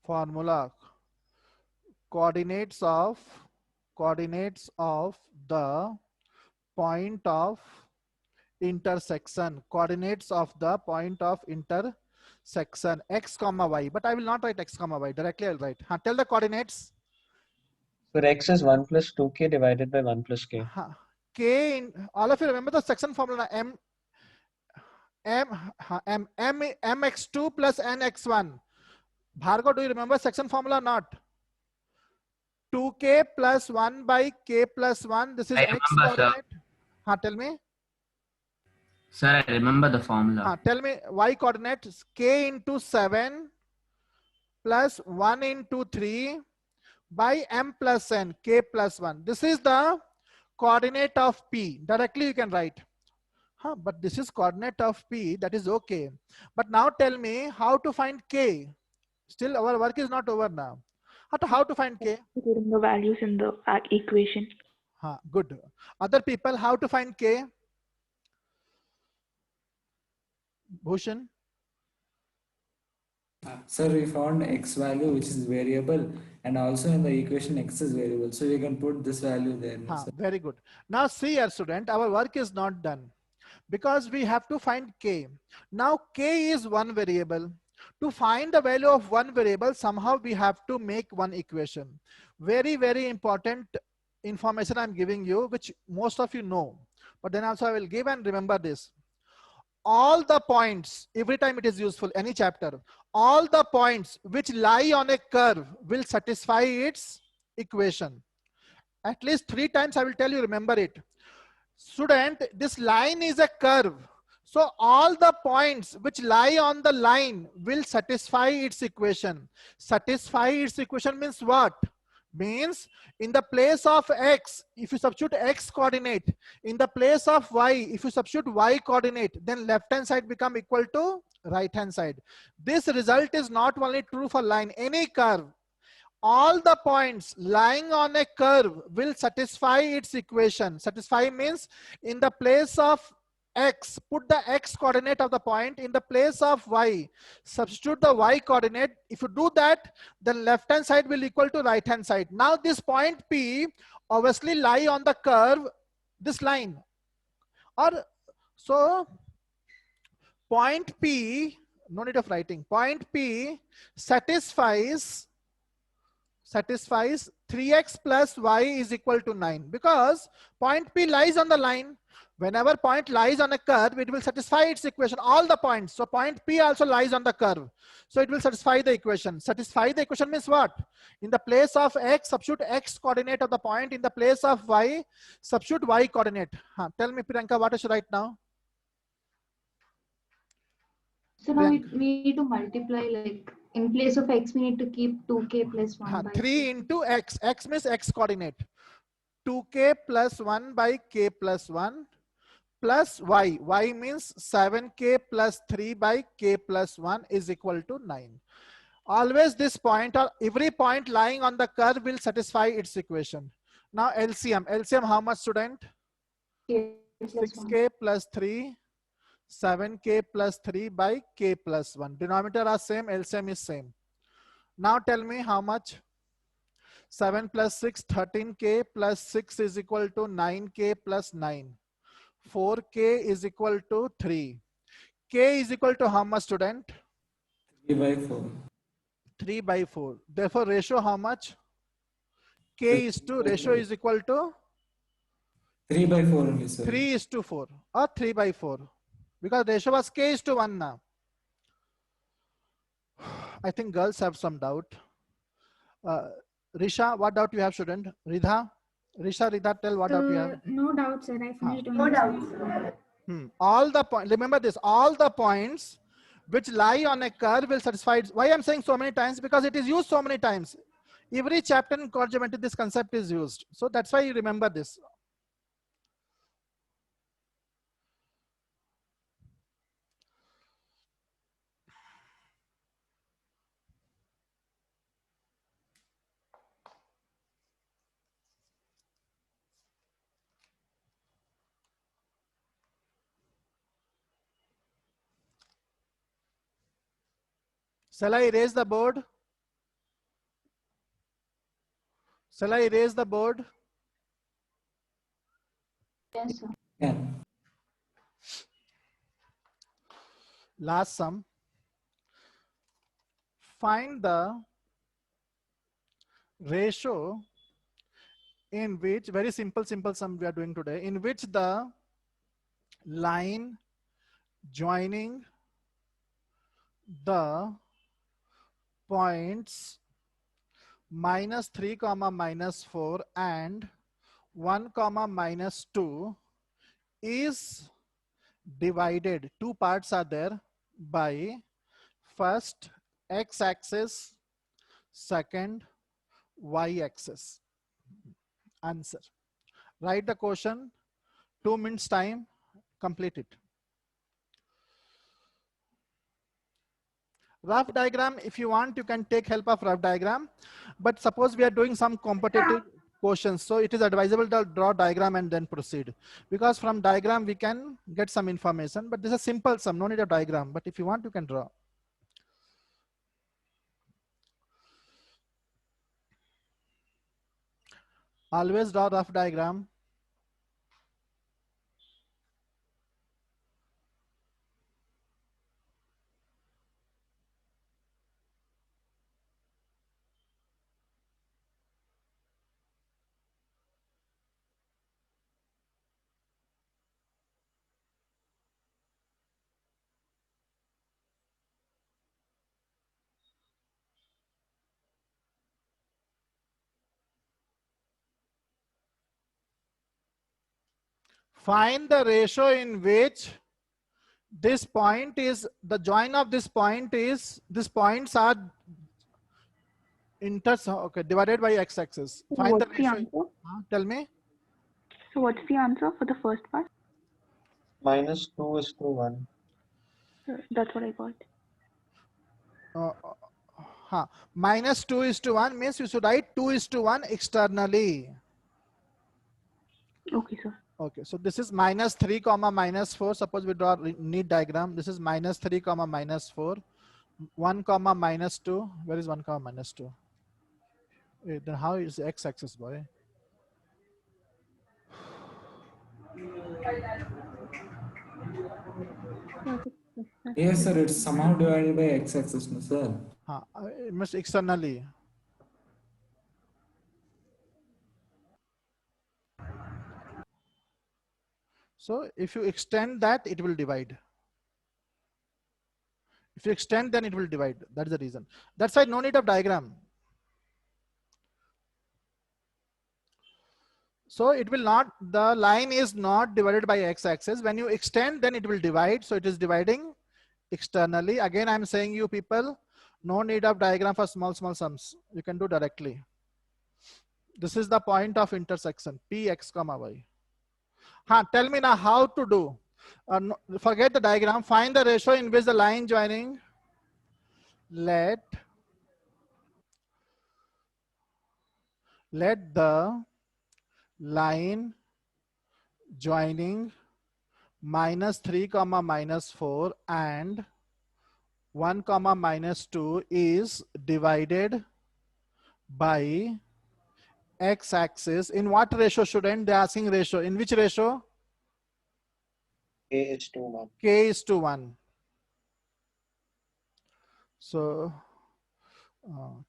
coordinates of the point of intersection, coordinates of the point of intersection x comma y, but I will not write x comma y directly. I'll write. Tell the coordinates. So x is 1 plus 2k divided by 1 plus k. K in, all of you remember the section formula mx2 plus nx1. Bhargav, do you remember section formula? Not 2k plus 1 by k plus 1. This is x coordinate. Tell me. Sir, I remember the formula. Tell me y coordinate. K into 7 plus 1 into 3 by m plus n, k plus 1. This is the coordinate of P. Directly you can write. But this is coordinate of P. That is okay. But now tell me how to find K. Still our work is not over now. How to find K? Putting the values in the equation. Good. Other people, how to find K? Bhushan? Sir, we found x value which is variable, and also in the equation x is variable. So we can put this value there. Very good. Now see here, student, our work is not done because we have to find K. Now K is one variable. To find the value of one variable, somehow we have to make one equation. Very, very important information I'm giving you, which most of you know, but then also I will give and remember this. All the points, every time it is useful, any chapter, all the points which lie on a curve will satisfy its equation. At least 3 times I will tell you, remember it. Student, this line is a curve. So all the points which lie on the line will satisfy its equation. Satisfy its equation means what? Means in the place of x, if you substitute x coordinate, in the place of y, if you substitute y coordinate, then left hand side become equal to right hand side. This result is not only true for line, any curve. all the points lying on a curve will satisfy its equation. Satisfy means in the place of x, put the x coordinate of the point in the place of y, substitute the y coordinate. If you do that, then left hand side will equal to right hand side. Now this point P obviously lie on the curve, this line, or so point P, no need of writing, point P satisfies 3x plus y is equal to 9, because point P lies on the line. Whenever point lies on a curve, it will satisfy its equation, all the points. So point P also lies on the curve. So it will satisfy the equation. Satisfy the equation means what? In the place of x, substitute x coordinate of the point. In the place of y, substitute y coordinate. Tell me, Priyanka, what I should write now? So now we need to multiply, like in place of x, we need to keep 2k plus 1 by 3 into x. X means x coordinate. 2k plus 1 by k plus 1 plus y. Y means 7k plus 3 by k plus 1 is equal to 9. Always this point or every point lying on the curve will satisfy its equation. Now LCM. LCM how much, student? 6k plus 3. 7k plus 3 by k plus 1. Denominator are same, LCM is same. Now tell me how much? 7 plus 6, 13k plus 6 is equal to 9k plus 9. 4k is equal to 3. K is equal to how much, student? 3 by 4. 3 by 4. Therefore, ratio how much? K is to, ratio is equal to? 3 by 4 only, sir. 3 is to 4 or 3 by 4. Because ratio was k is to 1 now. I think girls have some doubt. Risha, what doubt you have, student? Ridha? Ridha, tell what doubt you have. No doubt, sir. I finished doing No this. doubt. All the points, remember this, all the points which lie on a curve will satisfy. Why I'm saying so many times? Because it is used so many times. Every chapter in core geometry, this concept is used. So that's why you remember this. Shall I erase the board? Shall I erase the board? Yes, sir. Yeah. Last sum. Find the ratio in which, very simple sum we are doing today, in which the line joining the points -3, -4 and 1, -2 is divided. Two parts are there by first x-axis, second y-axis. Answer. Write the question. 2 minutes time. Complete it. Rough diagram, if you want, you can take help of rough diagram. But suppose we are doing some competitive questions, so it is advisable to draw diagram and then proceed. Because from diagram we can get some information, but this is a simple sum, no need a diagram. But if you want, you can draw. Always draw rough diagram. Find the ratio in which this point is, the join of this point is, these points are divided by x-axis. Find What's the the ratio. answer? Tell me. So what's the answer for the first part? -2:1. That's what I got. Minus 2:1 means you should write 2:1 externally. Okay, sir. Okay, so this is minus 3 comma minus 4. Suppose we draw need diagram. This is minus 3 comma minus 4. 1 comma minus 2. Where is 1 comma minus 2? Wait, then how is the x-axis, boy? Yes, sir. It's somehow divided by x-axis, no, sir. It must externally. So if you extend that, it will divide. If you extend, then it will divide. That's the reason. That's why no need of diagram. So it will not, the line is not divided by x-axis. When you extend, then it will divide. So it is dividing externally. Again, I'm saying you people, no need of diagram for small sums. You can do directly. This is the point of intersection, P x comma y. Tell me now how to do. Forget the diagram. Find the ratio in which the line joining. Let the line joining minus 3 comma minus 4 and 1 comma minus 2 is divided by x-axis. In what ratio, student? They're asking ratio. In which ratio? K:1. K:1. So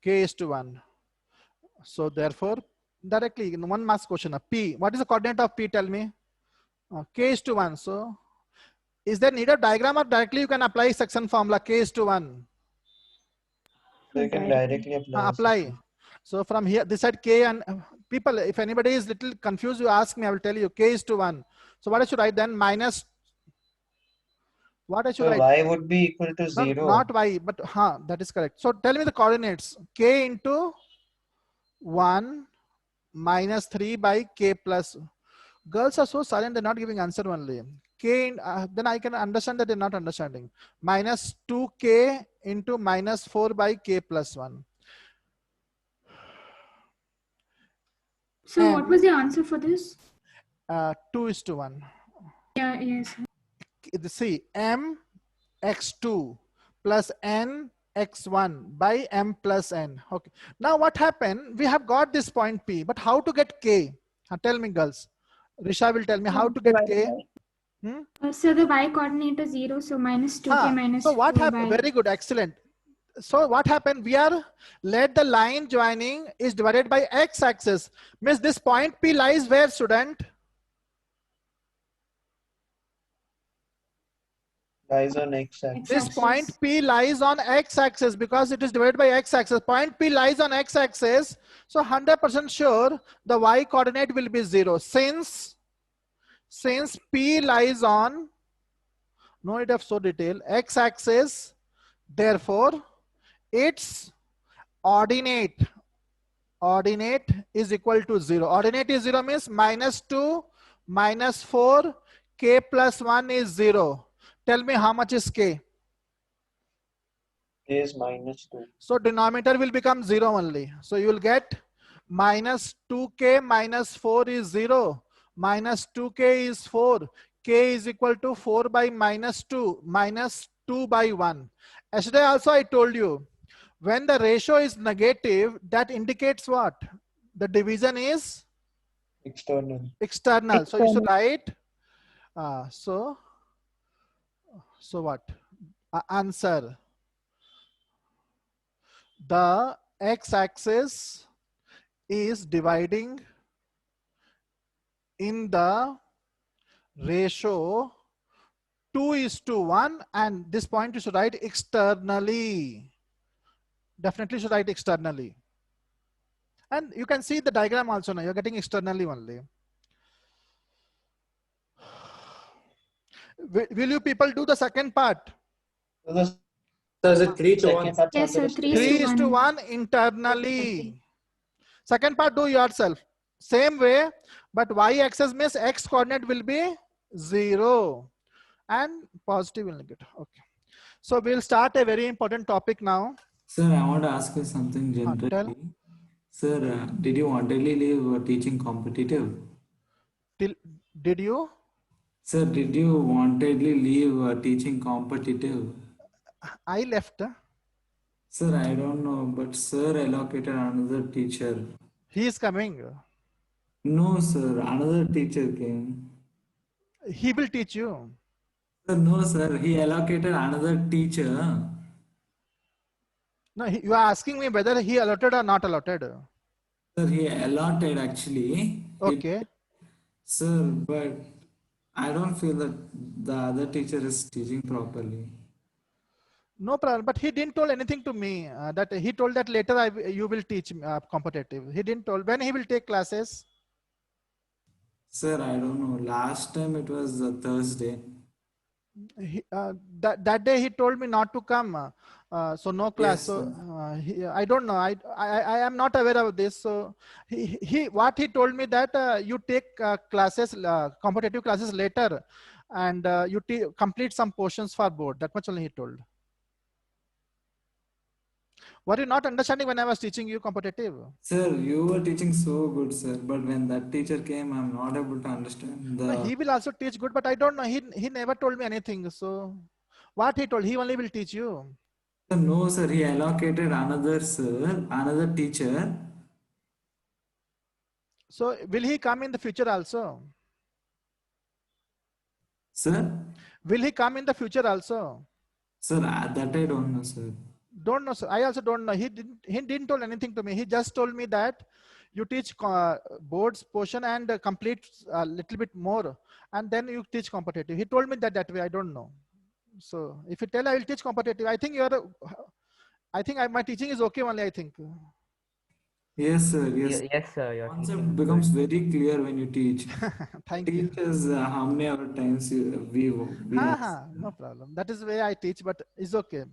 K:1. So therefore, directly in one mass question, P. What is the coordinate of P? Tell me. K:1. So is there need of diagram or directly you can apply section formula K:1? So you can directly apply. So from here, this side K and people, if anybody is little confused, you ask me, I will tell you K:1. So what I should write then? Minus. What I should So write? y would be equal to 0. No, not y, but that is correct. So tell me the coordinates. K into 1 minus 3 by K plus. Girls are so silent, they're not giving answer only. K, then I can understand that they're not understanding. Minus 2K into minus 4 by K plus 1. So what was the answer for this? 2:1. Yeah, yes. See, m x2 plus n x1 by m plus n. Okay. Now what happened? We have got this point P, but how to get K? Tell me, girls. Risha will tell me how to get K. So the y coordinate is 0, so minus 2k minus 4. So what happened? Very good, excellent. So what happened? We are let the line joining is divided by x-axis. Means this point P lies where, student? Lies on x-axis. This point P lies on x-axis because it is divided by x-axis. Point P lies on x-axis. So 100% sure the y coordinate will be 0. Since P lies on, no need of so detail, x-axis, therefore its ordinate is equal to 0. Ordinate is 0 means minus 2, minus 4, K plus 1 is 0. Tell me how much is K? K is minus 2. So denominator will become 0 only. So you will get minus 2K minus 4 is 0. Minus 2K is 4. K is equal to 4 by minus 2. Minus 2 by 1. Yesterday also I told you, when the ratio is negative, that indicates what? The division is? External. So you should write. So what? Answer. The x-axis is dividing in the ratio 2:1, and this point you should write externally. Definitely should write externally. And you can see the diagram also now. You're getting externally only. Will you people do the second part? So is it 3:1? Yes, sir. 3:1 internally. Second part do yourself. Same way, but y-axis means x coordinate will be 0 and positive will negative. Okay. So we'll start a very important topic now. Sir, I want to ask you something tell. generally. Sir, did you wantedly leave teaching competitive? Did you? Sir, did you wantedly leave teaching competitive? I left. Sir, I don't know, but sir allocated another teacher. He is coming. No, sir, another teacher came. He will teach you. Sir, no, sir, he allocated another teacher. No, you are asking me whether he allotted or not allotted. Sir, he allotted actually. Okay. Sir, but I don't feel that the other teacher is teaching properly. No problem. But he didn't tell anything to me. That he told that later you will teach competitive. He didn't tell when he will take classes. Sir, I don't know. Last time it was Thursday. That day he told me not to come. So no class. Yes, So I don't know. I am not aware of this. So what he told me that you take classes, competitive classes later, and you complete some portions for board. That much only he told. Were you not understanding when I was teaching you competitive? Sir, you were teaching so good, sir. But when that teacher came, I'm not able to understand No, he will also teach good, but I don't know. He never told me anything. So what he told, he only will teach you. No, sir, he allocated another sir, another teacher. So will he come in the future also? Sir? Will he come in the future also? Sir, that I don't know, sir. Don't know, sir. I also don't know. He didn't tell anything to me. He just told me that you teach boards portion and complete a little bit more, and then you teach competitive. He told me that way. I don't know. So if you tell I will teach competitive, I think I think my teaching is okay only. I think. Yes, sir. Yes. Yes, sir. Your Concept becomes very clear when you teach. Thank you. Teach us how many other times we have. No problem. That is the way I teach, but it's okay.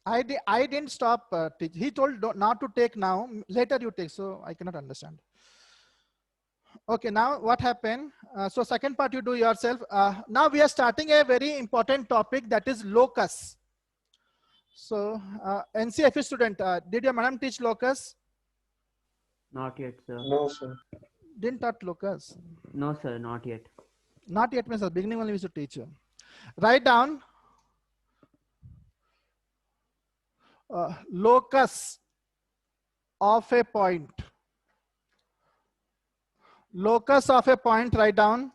I didn't stop. He told not to take now. Later you take. So I cannot understand. Okay, now what happened? So second part you do yourself. Now we are starting a very important topic, that is locus. So NCFE student, did your madam teach locus? Not yet, sir. No, sir. Didn't taught locus? No, sir. Not yet. Not yet means the beginning only we should teach you. Write down locus of a point. Locus of a point, write down.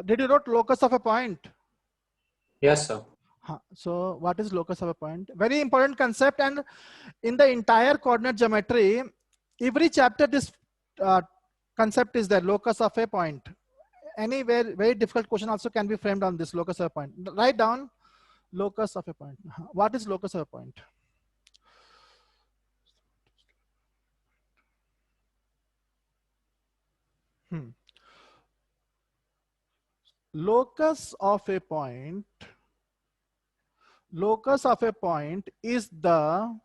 Did you wrote locus of a point? Yes, sir. So what is locus of a point? Very important concept, and in the entire coordinate geometry, every chapter this concept is there, locus of a point. Anywhere, very difficult question also can be framed on this locus of a point. Write down locus of a point. What is locus of a point? Locus of a point. Locus of a point is the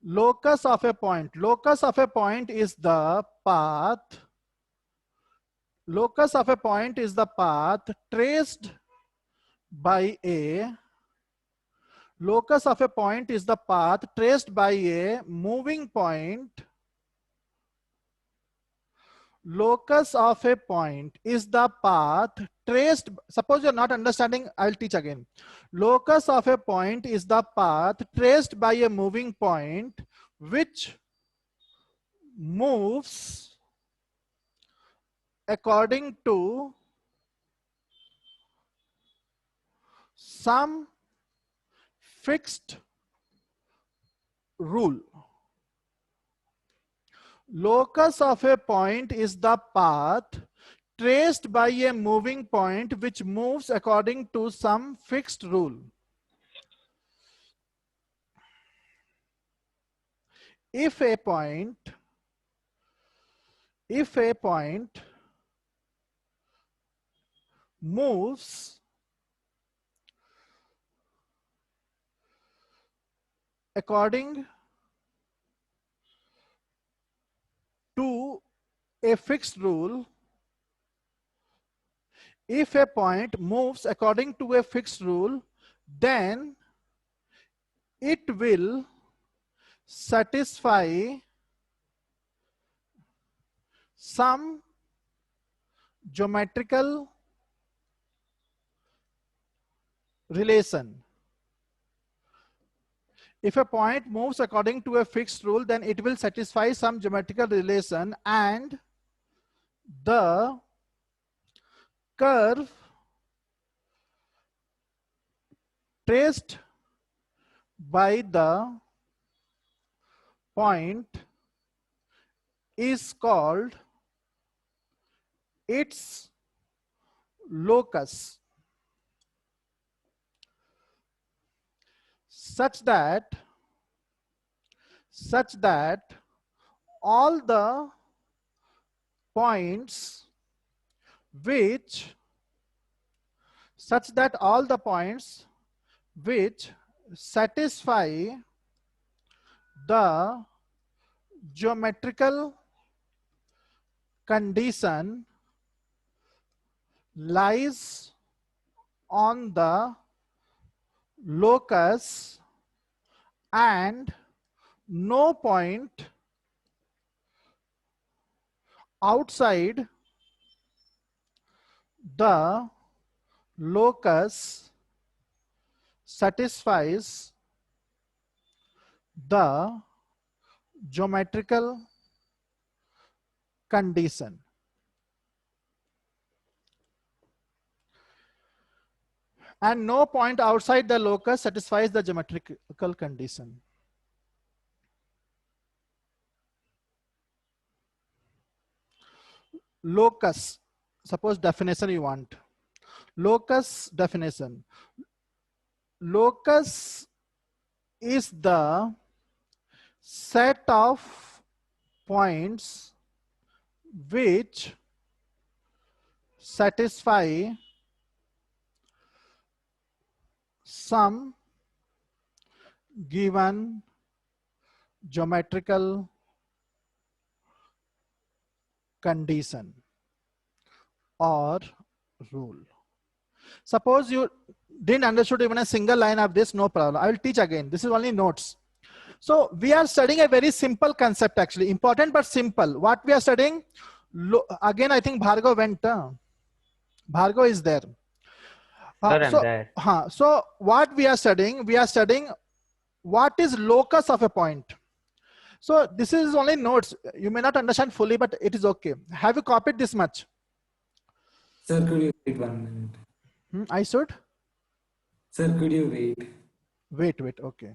locus of a point. Locus of a point is the path. Locus of a point is the path traced by a. Locus of a point is the path traced by a moving point. Locus of a point is the path traced. Suppose you're not understanding, I'll teach again. Locus of a point is the path traced by a moving point which moves according to some fixed rule. Locus of a point is the path traced by a moving point which moves according to some fixed rule. If a point moves according to a fixed rule, if a point moves according to a fixed rule, then it will satisfy some geometrical relation. If a point moves according to a fixed rule, then it will satisfy some geometrical relation, and the curve traced by the point is called its locus, such that all the points which satisfy the geometrical condition lies on the locus, and no point outside the locus satisfies the geometrical condition. And no point outside the locus satisfies the geometrical condition. Locus, suppose definition you want. Locus definition. Locus is the set of points which satisfy some given geometrical condition or rule. Suppose you didn't understood even a single line of this, no problem. I will teach again. This is only notes. So we are studying a very simple concept, actually important but simple. What we are studying, again I think Bhargav went. Bhargav is there. Sir, I'm there. So what we are studying what is locus of a point. So this is only notes. You may not understand fully, but it is okay. Have you copied this much? Sir, could you wait 1 minute? I should? Sir, could you wait? Wait, okay.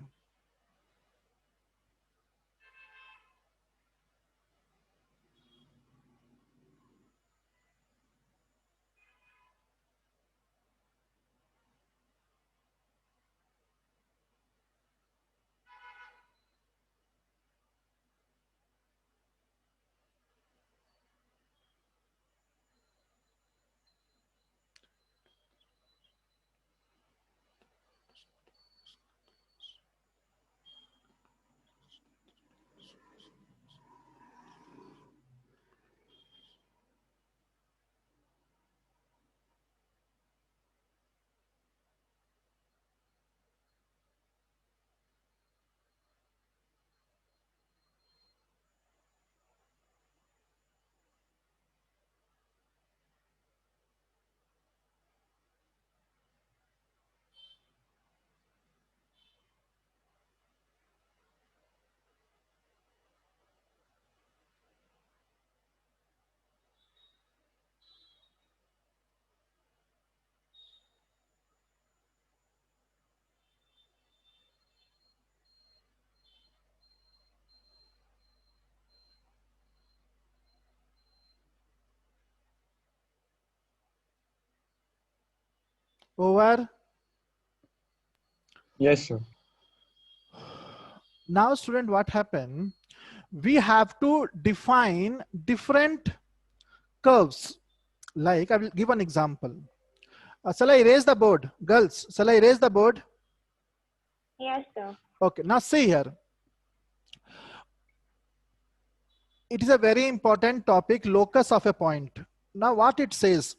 Over. Yes, sir. Now, student, what happened? We have to define different curves. Like, I will give an example. Shall I erase the board? Girls, shall I erase the board? Yes, sir. Okay, now see here. It is a very important topic, locus of a point. Now what it says,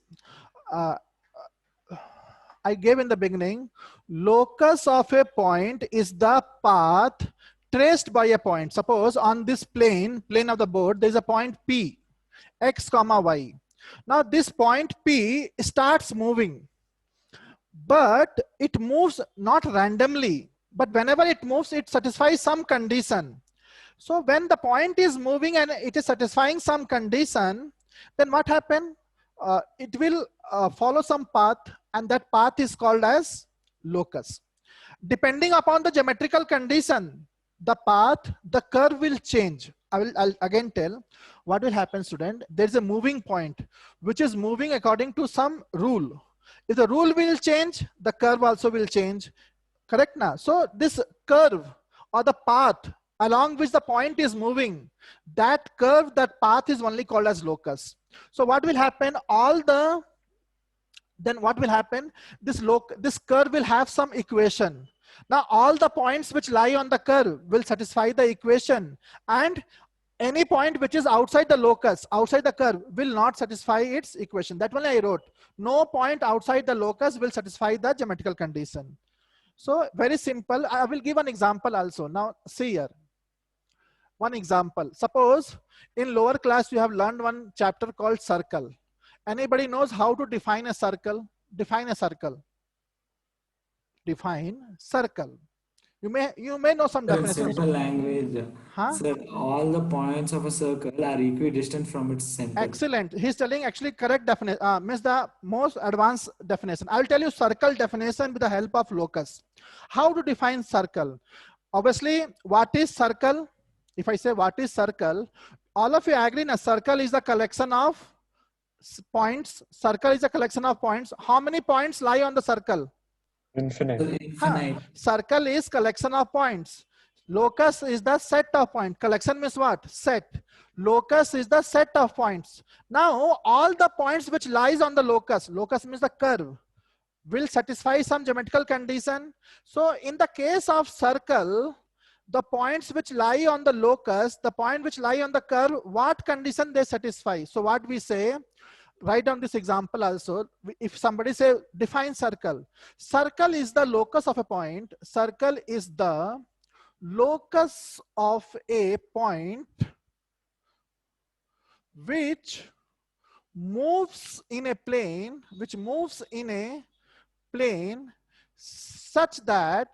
I gave in the beginning, locus of a point is the path traced by a point. Suppose on this plane of the board, there is a point P, X comma Y. Now this point P starts moving, but it moves not randomly, but whenever it moves, it satisfies some condition. So when the point is moving and it is satisfying some condition, then what happens? It will follow some path, and that path is called as locus. Depending upon the geometrical condition, the path, the curve will change. I'll again tell what will happen, student. There's a moving point which is moving according to some rule. If the rule will change, the curve also will change. Correct now? So this curve or the path along which the point is moving, that curve, that path is only called as locus. So what will happen? Then what will happen? This curve will have some equation. Now all the points which lie on the curve will satisfy the equation, and any point which is outside the locus, outside the curve, will not satisfy its equation. That one I wrote. No point outside the locus will satisfy the geometrical condition. So very simple. I will give an example also. Now see here. One example. Suppose in lower class you have learned one chapter called circle. Anybody knows how to define a circle? Define a circle. Define circle. You may know some definitions. Simple language. Huh? Sir, all the points of a circle are equidistant from its center. Excellent. He's telling actually correct definition. Means the most advanced definition. I'll tell you circle definition with the help of locus. How to define circle? Obviously, what is circle? If I say what is circle, all of you agree a circle is the collection of points. Circle is a collection of points. How many points lie on the circle? Infinite. Circle is collection of points. Locus is the set of points. Collection means what? Set. Locus is the set of points. Now all the points which lies on the locus means the curve, will satisfy some geometrical condition. So in the case of circle, the points which lie on the locus, the point which lie on the curve, what condition they satisfy? So what we say, write down this example also. If somebody say define circle, circle is the locus of a point. Circle is the locus of a point which moves in a plane, such that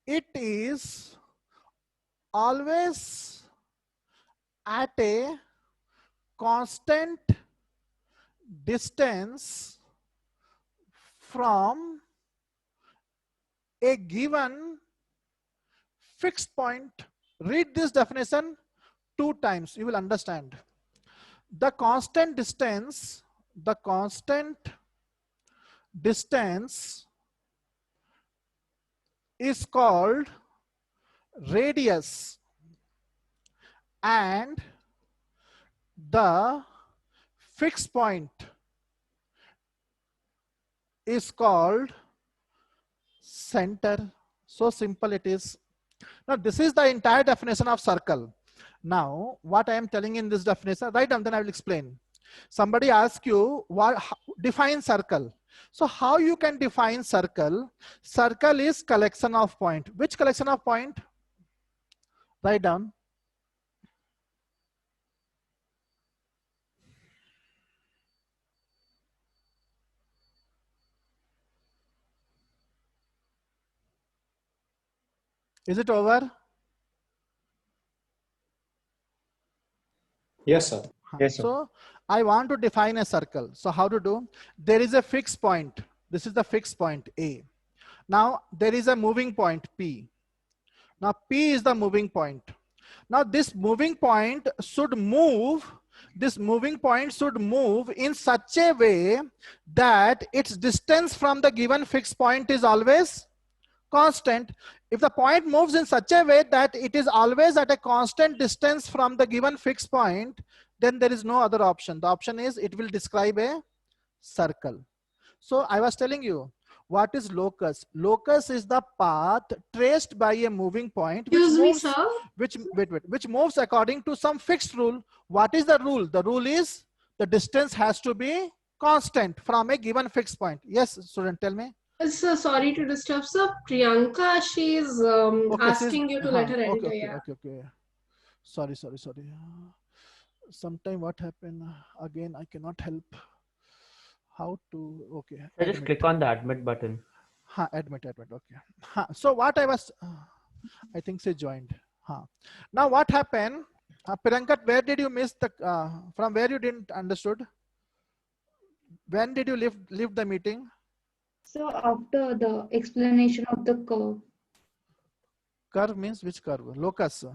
it is always at a constant distance from a given fixed point. Read this definition 2 times, you will understand. The constant distance is called radius, and the fixed point is called center. So simple it is. Now this is the entire definition of circle. Now what I am telling in this definition, write down, then I will explain. Somebody asks you, define circle. So how you can define circle? Circle is collection of point. Which collection of point? Write down. Is it over? Yes, sir. Yes, sir. So I want to define a circle. So how to do? There is a fixed point. This is the fixed point A. Now there is a moving point P. Now P is the moving point. Now this moving point should move this moving point should move in such a way that its distance from the given fixed point is always constant. If the point moves in such a way that it is always at a constant distance from the given fixed point, then there is no other option. The option is it will describe a circle. So I was telling you, what is locus? Locus is the path traced by a moving point which moves according to some fixed rule. What is the rule? The rule is the distance has to be constant from a given fixed point. Yes, student, tell me. Sir, sorry to disturb, sir. Priyanka, she is asking you to let her edit. Okay. Sorry. Sometime what happened? Again, I cannot help. How to? Okay. So just click on the admit button. Admit. Okay. So what I was, I think she joined. Now what happened? Priyanka, where did you miss the? From where you didn't understood? When did you leave the meeting? So after the explanation of the curve. Curve means which curve? Locus.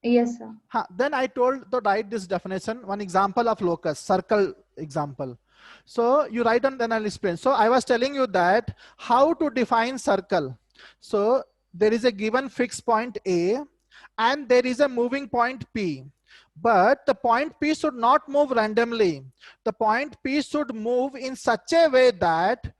Yes, sir. Then I told to write this definition, one example of locus, circle example. So you write and then I'll explain. So I was telling you that how to define circle. So there is a given fixed point A and there is a moving point P. But the point P should not move randomly. The point P should move in such a way that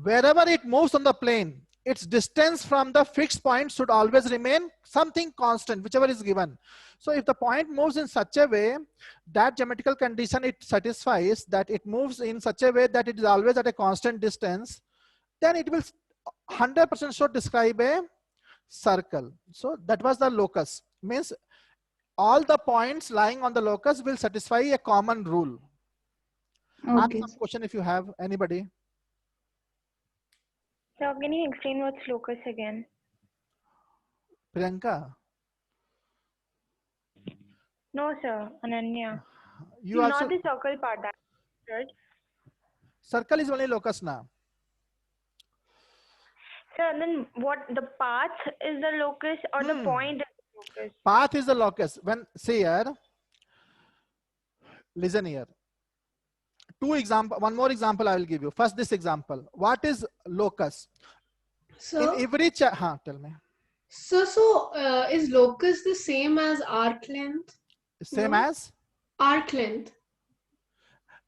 wherever it moves on the plane, its distance from the fixed point should always remain something constant, whichever is given. So if the point moves in such a way, that geometrical condition it satisfies, that it moves in such a way that it is always at a constant distance, then it will 100% should describe a circle. So that was the locus. Means all the points lying on the locus will satisfy a common rule. Okay. Ask some question if you have, anybody. So can you explain what's locus again? Priyanka? No, sir. Ananya. You also, not the circle part, that right? Circle is only locus now. Sir, then what, the path is the locus or the point is the locus? Path is the locus. When, see here, listen here. One more example I will give you. First this example. What is locus? So, in every tell me. So is locus the same as arc length? Same as? Arc length.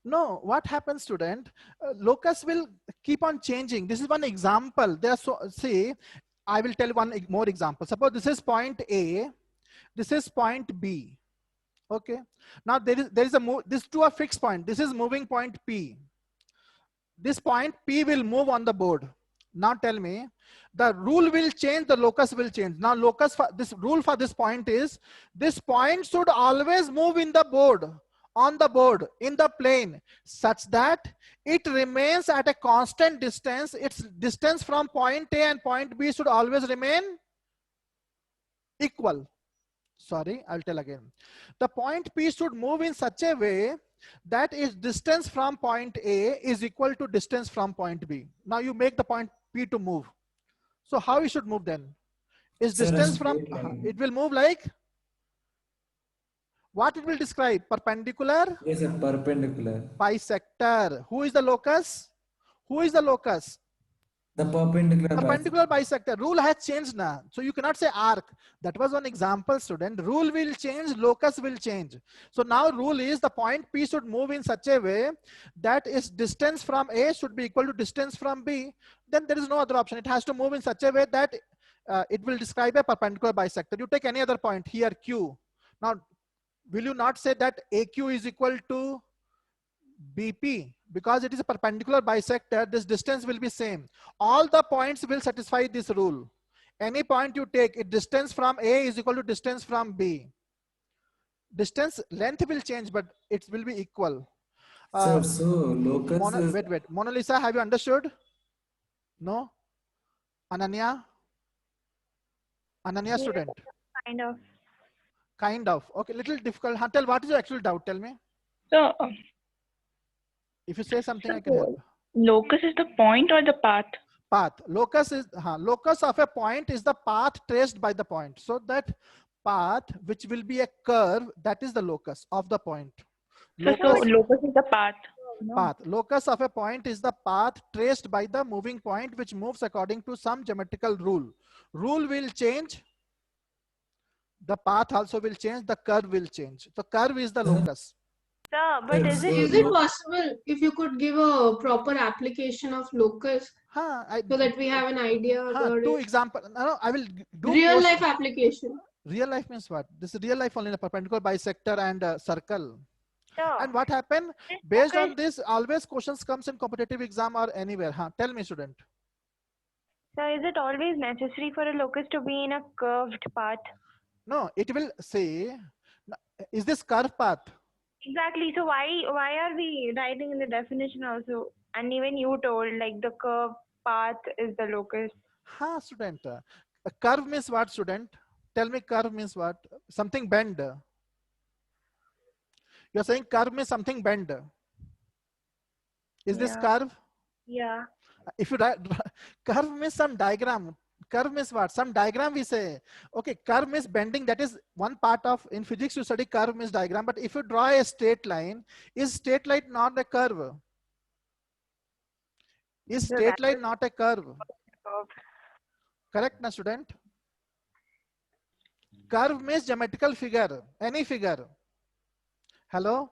No, what happens, student? Locus will keep on changing. This is one example. See, I will tell one more example. Suppose this is point A, this is point B. Okay. Now there is a move. This to a fixed point. This is moving point P. This point P will move on the board. Now tell me, the rule will change, the locus will change. Now locus for this rule for this point is, this point should always move in the board, on the board, in the plane, such that it remains at a constant distance. Its distance from point A and point B should always remain equal. Sorry, I'll tell again. The point P should move in such a way that its distance from point A is equal to distance from point B. Now you make the point P to move. So how it should move then? Is distance from, it will move like, what it will describe? Perpendicular? Yes, a perpendicular. Bisector. Who is the locus? Who is the locus? The perpendicular bisector. Rule has changed now. So you cannot say arc. That was one example, student. Rule will change, locus will change. So now rule is the point P should move in such a way that its distance from A should be equal to distance from B. Then there is no other option. It has to move in such a way that it will describe a perpendicular bisector. You take any other point here, Q. Now, will you not say that AQ is equal to BP? Because it is a perpendicular bisector, this distance will be same. All the points will satisfy this rule. Any point you take, its distance from A is equal to distance from B. Distance, length will change, but it will be equal. So locus is... Wait. Mona Lisa, have you understood? No? Ananya? Ananya, student? Kind of. Okay, little difficult. Tell, what is your actual doubt? Tell me. So, if you say something, I can help. Locus is the point or the path? Path. Locus is locus of a point is the path traced by the point. So that path, which will be a curve, that is the locus of the point. So locus is the path. No? Path. Locus of a point is the path traced by the moving point which moves according to some geometrical rule. Rule will change. The path also will change. The curve will change. The curve is the locus. Sir, but is it possible if you could give a proper application of locus so that we have an idea about two it? example. No, I will do Real life application. Real life means what? This is real life only, a perpendicular bisector and circle. Sure. And what happened? Based on this, always questions comes in competitive exam or anywhere. Tell me, student. So is it always necessary for a locus to be in a curved path? No, it will say, is this curved path? Exactly. So why are we writing in the definition also? And even you told like the curved path is the locus. Student. A curve means what, student? Tell me, curve means what? Something bend. You're saying curve means something bend. Is this curve? Yeah. If you write, curve means some diagram. Curve means what? Some diagram we say. Okay, curve means bending. That is one part of, in physics you study curve means diagram. But if you draw a straight line, is straight line not a curve? Is straight line not a curve? Correct, na student? Curve means geometrical figure, any figure. Hello?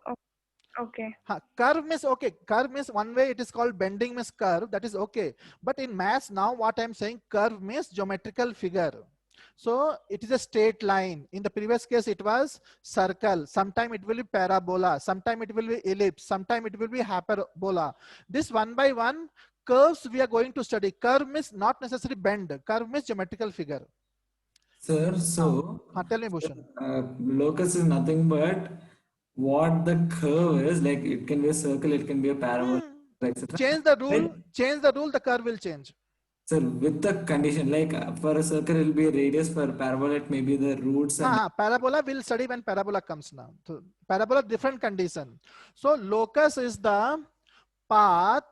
Okay. Curve means okay. Curve means one way it is called bending means curve. That is okay. But in maths now what I'm saying, curve means geometrical figure. So it is a straight line. In the previous case it was circle. Sometime it will be parabola. Sometime it will be ellipse. Sometime it will be hyperbola. This one by one curves we are going to study. Curve means not necessarily bend. Curve means geometrical figure. Sir, so tell me, Bhushan. Locus is nothing but what the curve is. Like it can be a circle, it can be a parabola, etc. Change the rule, the curve will change. Sir, with the condition, like for a circle it will be a radius, for parabola it may be the roots. And parabola will study when parabola comes now. So, parabola different condition. So locus is the path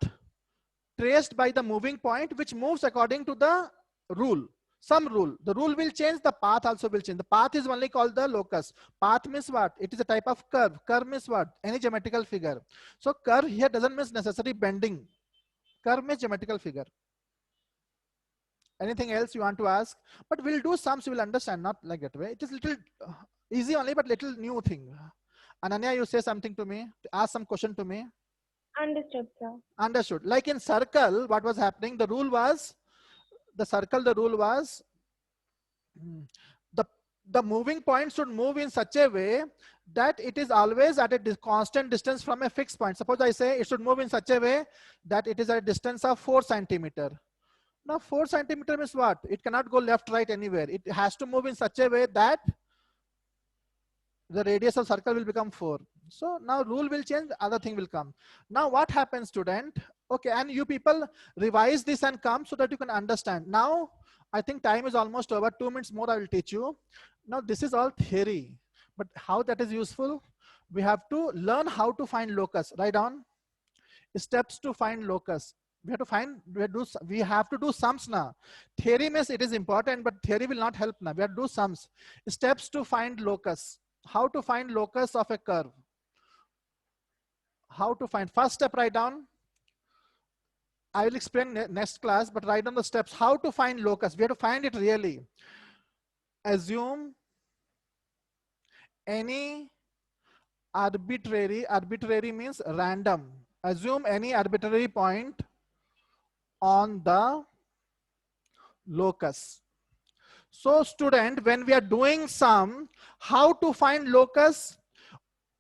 traced by the moving point which moves according to the rule. Some rule. The rule will change, the path also will change. The path is only called the locus. Path means what? It is a type of curve. Curve means what? Any geometrical figure. So curve here doesn't mean necessarily bending. Curve means geometrical figure. Anything else you want to ask? But we'll do some, so you'll understand, not like that way. It is little easy only, but little new thing. Ananya, you say something to me, ask some question to me. Understood, sir. Understood. Like in circle, what was happening? The rule was, the rule was the moving point should move in such a way that it is always at a constant distance from a fixed point. Suppose I say it should move in such a way that it is at a distance of 4 centimeter. Now 4 centimeter means what? It cannot go left, right, anywhere. It has to move in such a way that the radius of circle will become 4. So now rule will change, other thing will come. Now what happens, student? Okay, and you people revise this and come so that you can understand. Now I think time is almost over. 2 minutes more I will teach you. Now this is all theory, but how that is useful? We have to learn how to find locus. Write down steps to find locus. We have to do sums now. Theory means it is important, but theory will not help now. We have to do sums. Steps to find locus. How to find locus of a curve. How to find. First step, write down. I will explain next class, but write down the steps. How to find locus. We have to find it really. Assume any arbitrary means random. Assume any arbitrary point on the locus. So student, when we are doing sum, how to find locus?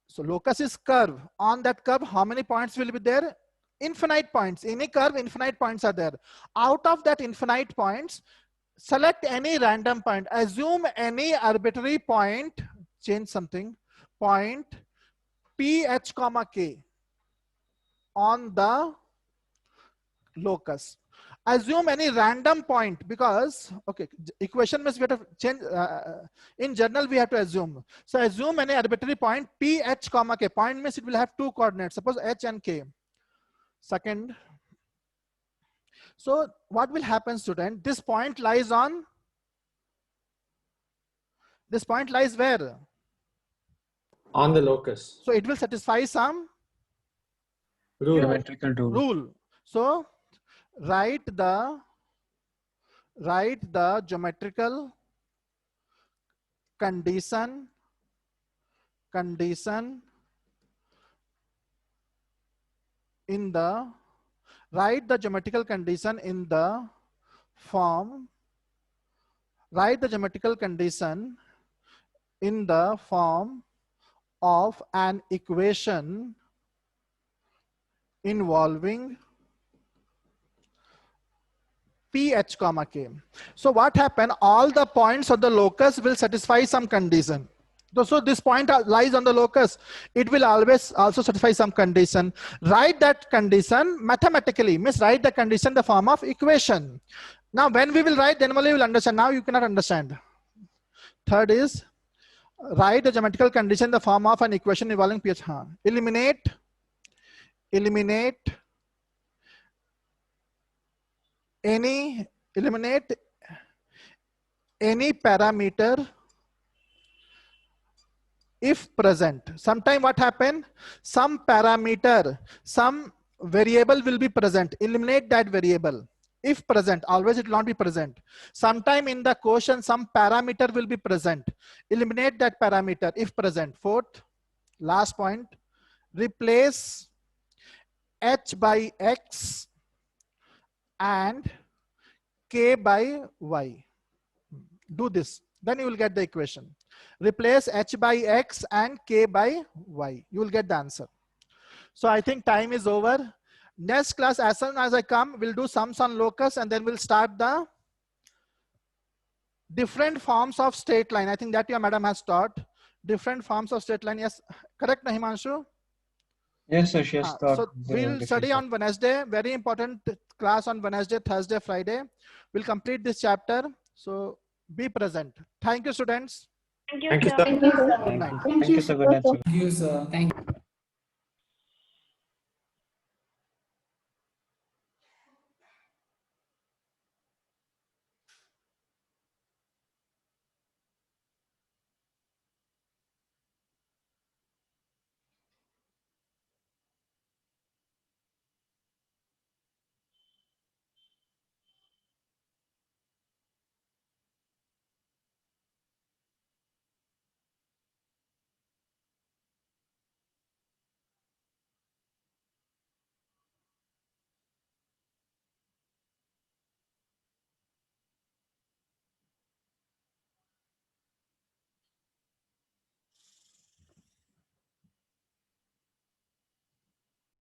So locus is curve. On that curve, how many points will be there? Infinite points. In a curve, infinite points are there. Out of that infinite points, select any random point. Assume any arbitrary point, change something, point P, H, comma, K on the locus. Assume any random point because, okay, equation means we have to change, in general we have to assume. So assume any arbitrary point P, H, comma, K. Point means it will have 2 coordinates, suppose H and K. Second, so what will happen, student? This point lies on, this point lies where? On the locus. So it will satisfy some Geometrical rule. So write the geometrical condition in the geometrical condition in the form of an equation involving ph comma k. So what happened? All the points of the locus will satisfy some condition. So this point lies on the locus. It will always also satisfy some condition. Write that condition mathematically. Means write the condition in the form of equation. Now when we will write, then only we will understand. Now you cannot understand. Third is write the geometrical condition in the form of an equation involving pH. Eliminate any parameter if present. Sometime what happen? Some parameter, some variable will be present. Eliminate that variable. If present, always it will not be present. Sometime in the question, some parameter will be present. Eliminate that parameter if present. Fourth, last point, replace h by x and k by y. Do this, then you will get the equation. Replace h by x and k by y. You will get the answer. So I think time is over. Next class, as soon as I come, we'll do sums on locus and then we'll start the different forms of straight line. I think that your madam has taught. Different forms of straight line. Yes, correct, Himanshu? Yes, sir. She has taught. So we'll study on Wednesday. Very important class on Wednesday, Thursday, Friday. We'll complete this chapter. So be present. Thank you, students. Thank you, Thank you, sir. sir. Thank you, sir. Thank you, sir. Good night, sir. Thank you, sir. Thank you.